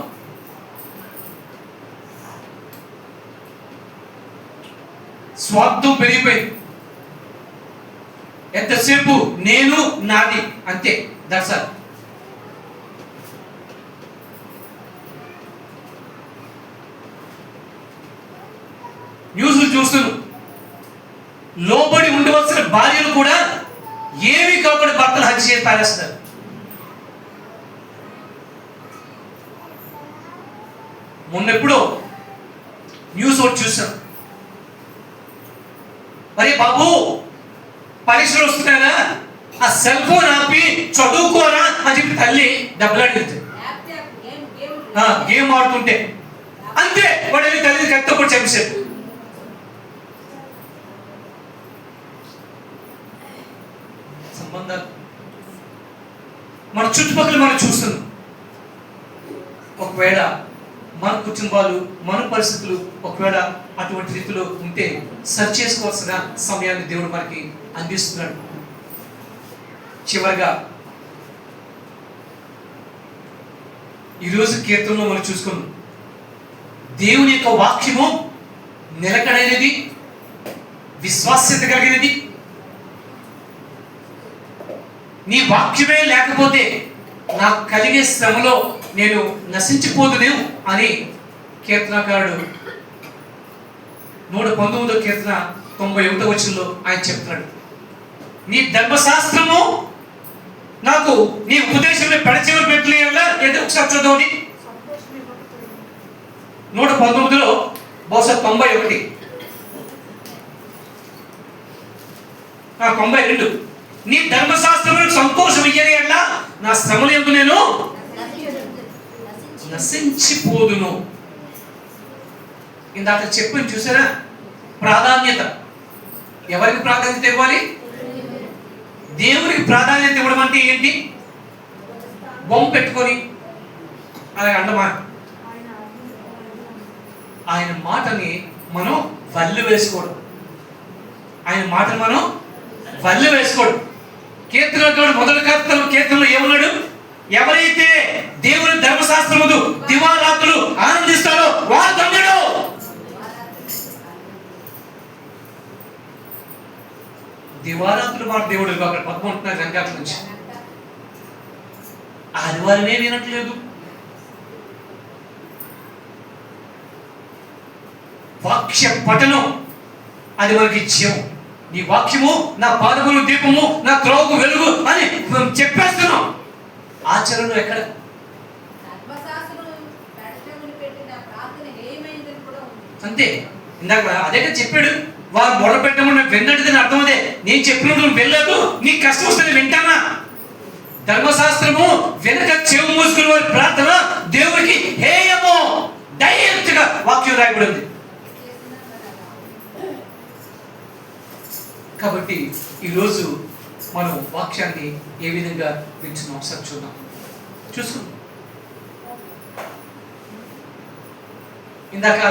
స్వార్థం పెరిగిపోయింది. ఎంతసేపు నేను నాది అంతే. That's all. న్యూస్లు చూస్తున్నాను, లోబడి ఉండవలసిన భార్యలు కూడా ఏమి కాకుండా భర్తలు హత్య చేసి పారేస్తారు. మొన్నెప్పుడో న్యూస్ ఒకటి చూసాం. మరి బాబు పరీక్షలు వస్తున్నాయా, ఆ సెల్ ఫోన్ ఆపి చదువుకోరా అని చెప్పి తల్లి దెబ్బలాడింది. గేమ్ ఆడుతుంటే అంతే వాడు వెళ్ళి తల్లి కత్తో కూడా చెప్పేశారు. సంబంధాలు మన చుట్టుపక్కల మనం చూస్తున్నాం. ఒకవేళ మన కుటుంబాలు, మన పరిస్థితులు ఒకవేళ అటువంటి రీతిలో ఉంటే సరి చేసుకోవాల్సిన సమయాన్ని దేవుడు మనకి అందిస్తున్నాడు. చివరిగా ఈరోజు కీర్తనలో మనం చూసుకున్నాం, దేవుని యొక్క వాక్యము నిలకడైనది, విశ్వాస్యత కలిగినది. నీ వాక్యమే లేకపోతే నాకు కలిగే శ్రమలో నేను నశించిపోదునేవు అని కీర్తనకారుడు 119వ కీర్తన 91వ వచనంలో ఆయన చెప్తున్నాడు. నీ ధర్మశాస్త్రము నాకు నీ ఉపదేశంలో పెడచెవిన పెట్టలేదా? ఏదో ఒకసారి చదవండి. 119లో బహుశా 91, 92. నీ ధర్మశాస్త్రములకు సంతోషం ఇయ్యని ఎట్లా నా శ్రమలు యందు నేను నశించిపోదును. ఇందాక చెప్పని చూసారా? ప్రాధాన్యత. ఎవరికి ప్రాధాన్యత ఇవ్వాలి? దేవునికి ప్రాధాన్యత ఇవ్వడం అంటే ఏంటి? బొమ్మ పెట్టుకొని అలా అండమా. ఆయన మాటని మనం వల్లి వేసుకోవడం, ఆయన మాటను మనం వల్లి వేసుకోవడం. కీర్తనలో మొదటి కీర్తనలో ఏమన్నాడు? ఎవరైతే దేవుని ధర్మశాస్త్రముదు దివారాత్రులు ఆనందిస్తారో వారు ధన్యుడు. దివారాత్రులు మాట దేవుడు అక్కడ పట్టుకుంటున్నారు రంగాల నుంచి. ఆదివారమే వినట్లేదు. వాక్య పఠనం అది మనకి జీవం. నీ వాక్యము నా పాదములు దీపము, నా త్రోవకు వెలుగు అని చెప్పేస్తున్నాం. ఆచరణలో ఎక్కడ? అంతే. ఇందాక అదే చెప్పాడు, వారు మొదలు పెట్టమని విన్నట్టుదని అర్థం. అదే నేను చెప్పినట్టు నువ్వు వెళ్ళదు, నీకు కష్టం వస్తుంది వింటానా? ధర్మశాస్త్రము వెనక చెవు మూసుకుని వారి ప్రార్థన దేవుడికి హేయము. డైరెక్ట్ గా వాక్యం రాయబడింది. కాబట్టి ఈరోజు మనం వాక్యాన్ని ఏ విధంగా వింటున్నాం ఒకసారి చూద్దాం. చూసుకుందాం. ఇందాక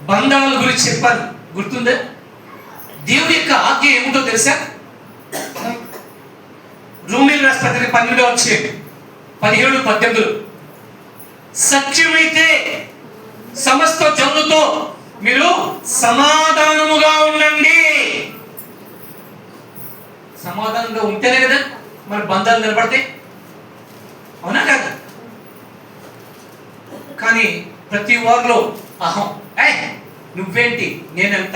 బంధాల గురించి చెప్పాను, గుర్తుందా? దేవుడి యొక్క ఆజ్ఞ ఏమిటో తెలుసా? రోమీయుల రాసిన పత్రిక 12:17 సత్యమైతే సమస్త జనులతో మీరు సమాధానముగా ఉండండి. సమాధానంగా ఉంటేనే కదా మన బంధాలు నిలబడతాయి, అవునా కాదు? కానీ ప్రతి వారిలో అహం, నువ్వేంటి నేనెంత,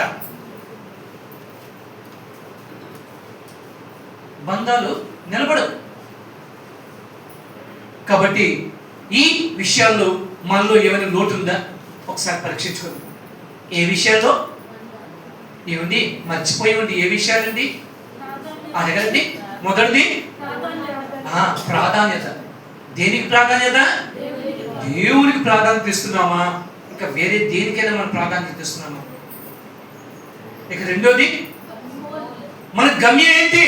బంధాలు నిలబడవు. కాబట్టి ఈ విషయాల్లో మనలో ఏమైనా లోటు ఉందా ఒకసారి పరీక్షించుకుందాం. ఏ విషయాల్లో ఏమండి మర్చిపోయేవండి? ఏ విషయాలండి అడగండి. మొదటిది ప్రాధాన్యత. దేనికి ప్రాధాన్యత? దేవునికి ప్రాధాన్యత ఇస్తున్నామా? ఇంకా వేరే దేనికైనా మనం ప్రాధాన్యత ఇస్తున్నామా? ఇక రెండోది మన గమ్యం ఏంటి?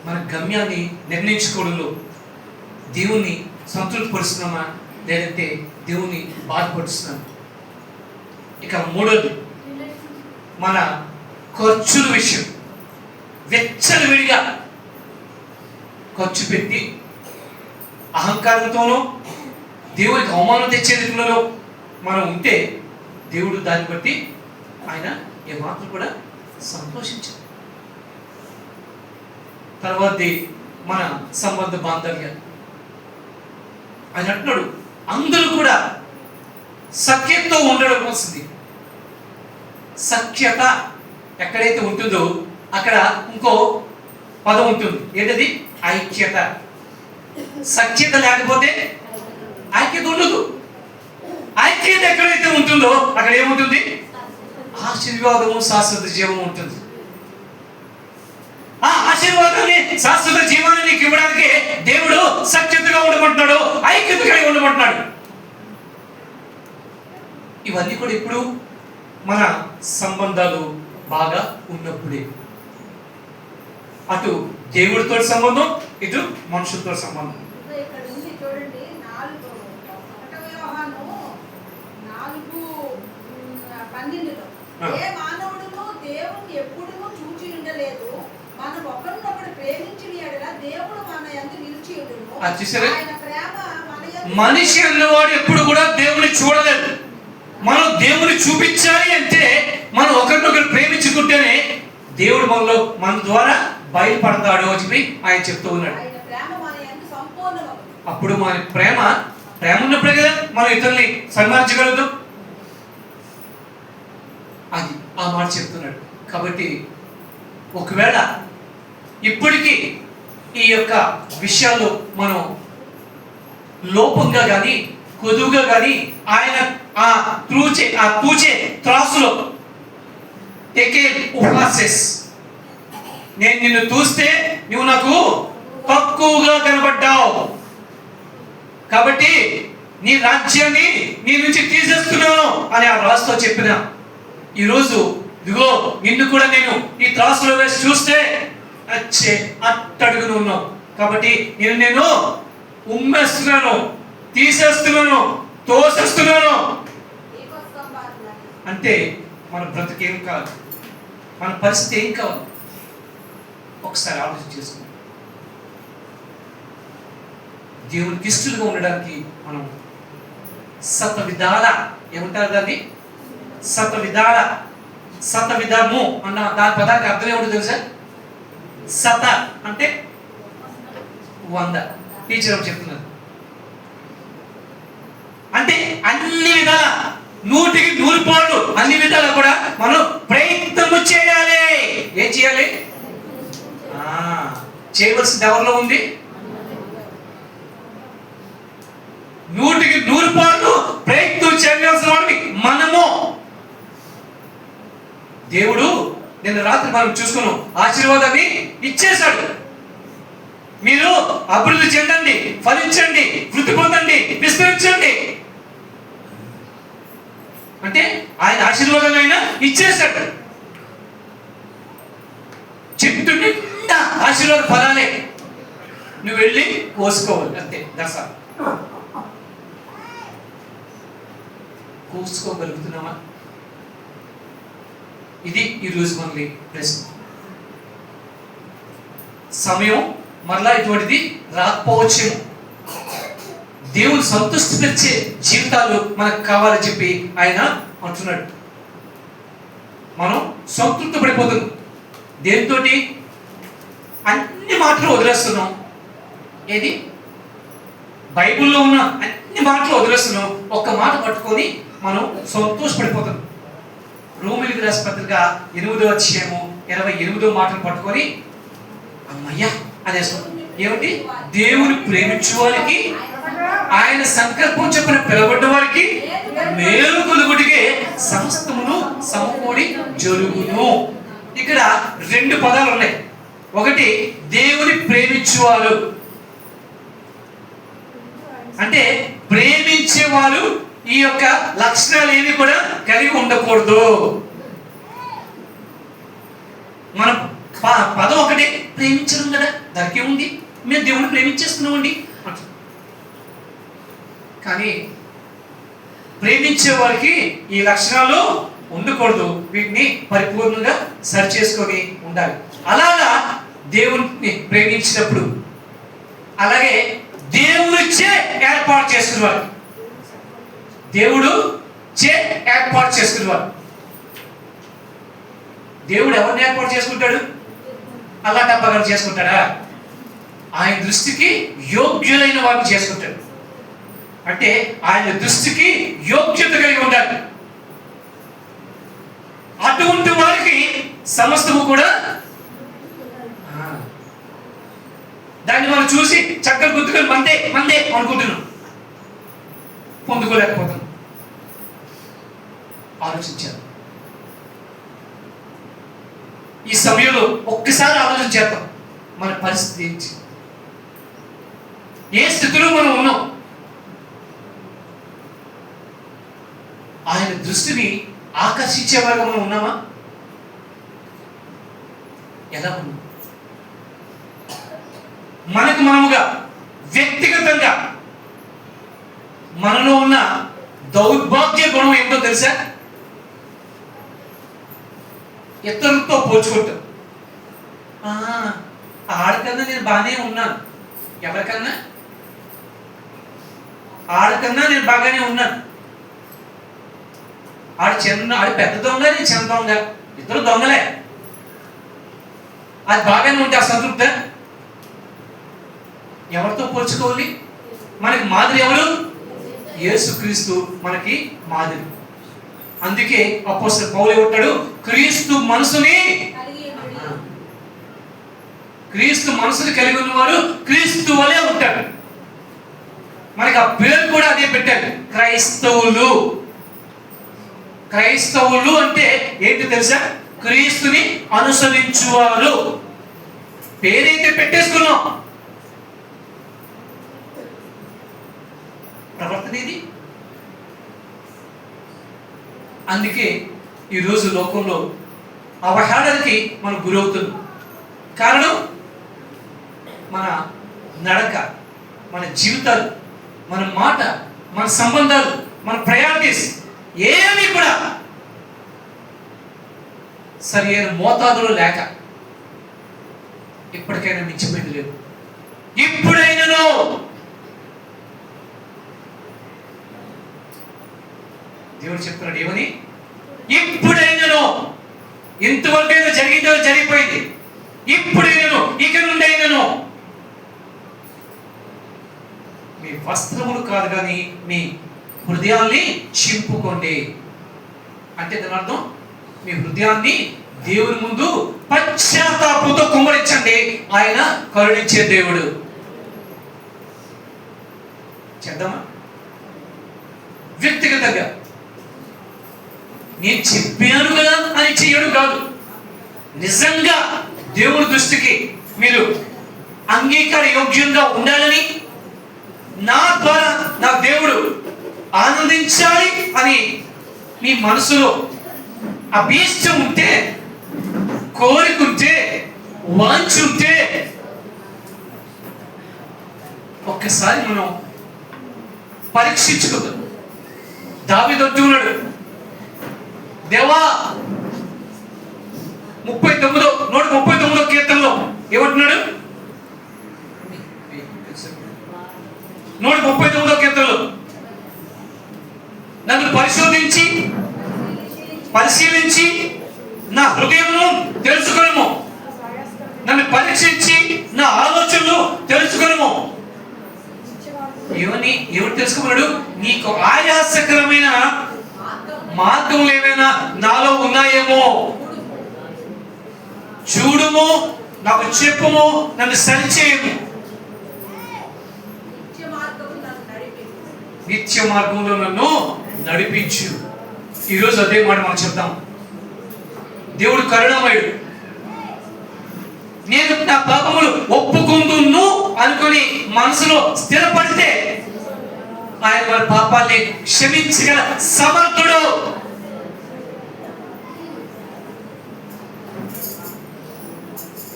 మన గమ్యాన్ని నిర్ణయించుకోవడంలో దేవుణ్ణి సంతృప్తి పరుస్తున్నామా లేదంటే దేవుణ్ణి బాధపడుస్తున్నామా? ఇక మూడోది మన ఖర్చుల విషయం. వెచ్చలవిడిగా ఖర్చు పెట్టి అహంకారంతోనో దేవుడికి అవమానం తెచ్చే రీతిలో మనం ఉంటే దేవుడు దాన్ని బట్టి ఆయన ఏమాత్రం కూడా సంతోషించారు. తర్వాతది మన సంబంధ బాంధవ్యాలు. ఆయన అంటున్నాడు అందరూ కూడా సఖ్యతతో ఉండడం వస్తుంది. సఖ్యత ఎక్కడైతే ఉంటుందో అక్కడ ఇంకో పదం ఉంటుంది. ఏంటది? ఐక్యత. సఖ్యత లేకపోతే ఐక్యత ఉండదు. ఐక్యత ఎక్కడైతే ఉంటుందో అక్కడ ఏముంటుంది? ఆశీర్వాదము శాశ్వత జీవం ఉంటుంది. ఆ ఆశీర్వాదాన్ని శాశ్వత జీవాన్ని నీకు ఇవ్వడానికి దేవుడు సఖ్యతగా ఉండమంటున్నాడు, ఐక్యతగా ఉండమంటున్నాడు. ఇవన్నీ కూడా ఇప్పుడు మన సంబంధాలు బాగా ఉన్నప్పుడే. అటు దేవుడితో సంబంధం, ఇటు మనుషులతో సంబంధం. ఇక్కడ నుంచి చూడండి 4:12 ఏ మానవుడును దేవుణ్ణి ఎప్పుడునూ చూచి ఉండలేదు. మనం ఒకరినొకరు ప్రేమించిన యెడల దేవుడు మన యందు నిలిచి ఉండును. ఆయన ప్రేమ మన యందు. మనిషి అన్నవాడు ఎప్పుడు కూడా దేవుని చూడలేదు. మనం దేవుని చూపించాలి అంటే మనం ఒకరినొకరు ప్రేమించుకుంటేనే దేవుడు మనలో మన ద్వారా బయలుపడతాడు అని చెప్పి ఆయన చెప్తూ ఉన్నాడు. అప్పుడు మన ప్రేమ ఉన్నప్పుడే కదా మనం ఇతరుల్ని సన్మానించగలుగుతాం. అది ఆ మాట చెప్తున్నాడు. కాబట్టి ఒకవేళ ఇప్పటికీ ఈ యొక్క విషయాల్లో మనం లోపంగా కానీ కొదువుగా కానీ ఆయన ఆ తూచే త్రాసులో నేను నిన్ను చూస్తే నువ్వు నాకు తక్కువగా కనబడ్డావు కాబట్టి నీ రాజ్యాన్ని నీ నుంచి తీసేస్తున్నాను అని ఆ రాజుతో చెప్పిన ఈరోజు ఇదిగో నిన్ను కూడా నేను ఈ త్రాసులో వేసి చూస్తే అచ్చే అట్టడుగును ఉన్నావు, కాబట్టి నేను ఉమ్మేస్తున్నాను, తీసేస్తున్నాను, తోసేస్తున్నాను. అంటే మన బ్రతికేం కాదు, మన పరిస్థితి ఏం కాదు. ఒకసారి ఆలోచన చేసుకుందాం. దేవునికి ఇష్టలుగా ఉండడానికి మనం శతవిధాల ఏమంటారు దాన్ని, శతవిధము అన్న దాని పదానికి అర్థం ఏమిటో తెలుసా? శత అంటే 100. టీచర్ చెప్తున్నారు. అంటే అన్ని విధాల 100కి 100 పాళ్ళు అన్ని విధాలా కూడా మనం ప్రయత్నము చేయాలి. ఏం చేయాలి? చేయవలసింది ఎవరిలో ఉంది? 100కి 100 పాళ్ళు ప్రయత్నం చేయాల్సిన వాడిని మనము. దేవుడు నిన్న రాత్రి మనం చూసుకున్నాం, ఆశీర్వాదాన్ని ఇచ్చేశాడు. మీరు అభివృద్ధి చెందండి, ఫలించండి, వృద్ధి పొందండి, విస్తరించండి అంటే ఆయన ఆశీర్వాదాన్ని ఆయన ఇచ్చేశాడు. చెట్టు నిండా ఆశీర్వాద ఫలాలే, నువ్వు వెళ్ళి కోసుకోవాలి అంతే. దశ కోసుకోగలుగుతున్నావా? ఇది ఈరోజు మనకి ప్రశ్న. సమయం మరలా ఇటువంటిది రాకపోవచ్చేమో. దేవుని సంతృష్టి తెచ్చే జీవితాలు మనకు కావాలని చెప్పి ఆయన అంటున్నాడు. మనం సంతృప్తి పడిపోతున్నాం. దేనితో? అన్ని మాటలు వదిలేస్తున్నాం. ఏది? బైబిల్లో ఉన్న అన్ని మాటలు వదిలేస్తున్నాం. ఒక్క మాట పట్టుకొని మనం సంతోషపడిపోతున్నాం. రోమీయులకు రాసిన పత్రిక 8వ అధ్యాయము 28వ మాటను పట్టుకొని అమ్మయ్యా అనేస్తాం. ఏమిటి? దేవుని ప్రేమించే వారికి, ఆయన సంకల్పం చెప్పిన పిలబడ్డ వారికి మేలు కలుగుటికే సమస్తమును సమకూడి జరుగును. ఇక్కడ 2 పదాలు ఉన్నాయి. ఒకటి దేవుని ప్రేమించేవారు అంటే ప్రేమించేవారు ఈ యొక్క లక్షణాలు ఏవి కూడా కలిగి ఉండకూడదు. మన పదం ఒకటే, ప్రేమించడం కదా, దానికి ఉంది, మేము దేవుని ప్రేమించేస్తున్నామండి. కానీ ప్రేమించే వారికి ఈ లక్షణాలు ఉండకూడదు. వీటిని పరిపూర్ణంగా సరి చేసుకొని ఉండాలి. అలాగా దేవుని ప్రేమించినప్పుడు, అలాగే దేవుడిచ్చే ఏర్పాటు చేసుకునేవారు, దేవుడు చే ఏర్పాటు చేసుకునేవారు. దేవుడు ఎవరిని ఏర్పాటు చేసుకుంటాడు? అల్లా టప్పగా చేసుకుంటాడా? ఆయన దృష్టికి యోగ్యులైన వారిని చేసుకుంటాడు. అంటే ఆయన దృష్టికి యోగ్యత కలిగి ఉండాలి. అటువంటి వారికి సమస్తము కూడా దాన్ని మనం చూసి చక్కగా గుర్తుకొని మందే మందే అనుకుంటున్నాం, పొందుకోలేకపోతున్నాం. ఆలోచించారు. ఈ సమయంలో ఒక్కసారి ఆలోచన చేద్దాం, మన పరిస్థితి ఏంటి, ఏ స్థితిలో మనం ఉన్నాం. ఆయన దృష్టిని ఆకర్షించేవారుగా మనం ఉన్నామా? ఎలా ఉన్నాం? మనకు మనముగా వ్యక్తిగతంగా మనలో ఉన్న దౌర్భాగ్య గుణం ఏంటో తెలుసా? ఇతరులతో పోల్చుకుంటాం. ఆడకన్నా నేను బాగానే ఉన్నాను, ఎవరికన్నా ఆడకన్నా నేను బాగానే ఉన్నాను. ఆడు పెద్ద దొంగ, నేను చిన్న దొంగ, ఇద్దరు దొంగలే. అది బాగానే ఉంటే అసంతృప్త. ఎవరితో పోల్చుకోవాలి? మనకి మాదిరి ఎవరు? యేసుక్రీస్తు మనకి మాదిరి. అందుకే అపోస్తలుడు పౌలు ఏమంటాడు? క్రీస్తు మనసుని కలిగి ఉన్నవాడు క్రీస్తు వలె ఉంటాడు. మనకి ఆ పేరు కూడా అదే పెట్టారు, క్రైస్తవులు. క్రైస్తవులు అంటే ఏంటి తెలుసా? క్రీస్తుని అనుసరించువారు. పేరైతే పెట్టేసుకున్నాం, ప్రవర్తన ఇది. అందుకే ఈరోజు లోకంలో అవహేళనకి మనం గురవుతున్నాం. కారణం మన నడక, మన జీవితాలు, మన మాట, మన సంబంధాలు, మన ప్రయారిటీస్ ఏమీ కూడా సరి అయిన మోతాదులో లేక ఇప్పటికైనా మించిపోయింది లేదు. ఇప్పుడైనాను దేవుడు చెప్తున్నాడు ఏమని? ఇప్పుడైనాను. ఇంతవరకైనా జరిగిందో జరిగిపోయింది. ఇప్పుడైనాను, ఇక నుండి అయినాను మీ వస్త్రములు కాదు కానీ మీ హృదయాల్ని చింపుకోండి. అంటే దాని అర్థం మీ హృదయాన్ని దేవుని ముందు పశ్చాత్తాపంతో కుమ్మరించండి. ఆయన కరుణించే దేవుడు. చేద్దామా? వ్యక్తిగతంగా నేను చెప్పాను కదా అని చేయడం కాదు. నిజంగా దేవుడి దృష్టికి మీరు అంగీకార యోగ్యంగా ఉండాలని, నా ద్వారా నా దేవుడు ఆనందించాలి అని మీ మనసులో అభీష్టం ఉంటే, కోరికుంటే, వాంచుంటే ఒక్కసారి మనం పరీక్షించుకుందాం. దావీదు అంటున్నాడు, దేవా 139వ కీర్తనలో ఏమంటున్నాడు? 139వ కీర్తనలో నన్ను పరిశీలించి నా హృదయమును తెలుసుకొనుము, నన్ను పరీక్షించి నా ఆలోచనలు తెలుసుకొనుము. ఎవరు తెలుసుకున్నాడు? నీకు ఆయాసకరమైన మార్గములు ఏమైనా నాలో ఉన్నాయేమో చూడుము, నాకు చెప్పుము, నన్ను సరిచేయము. నిత్య మార్గంలో నన్ను నడిపించు. ఈరోజు అదే మాట మనం చెప్తాం. దేవుడు కరుణామయుడు. నేను నా పాపములు ఒప్పుకుందును అనుకుని మనసులో స్థిరపడితే ఆయన వారి పాపాల్ని క్షమించగల సమర్థుడు.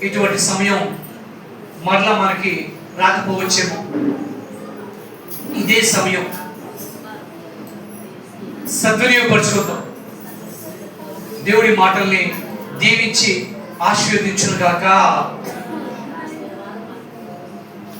ఇటువంటి సమయం మరలా మనకి రాకపోవచ్చేమో. ఇదే సమయం సద్వినియోగపరచుకుందాం. దేవుడి మాటల్ని దీవించి ఆశీర్వదించును గాక.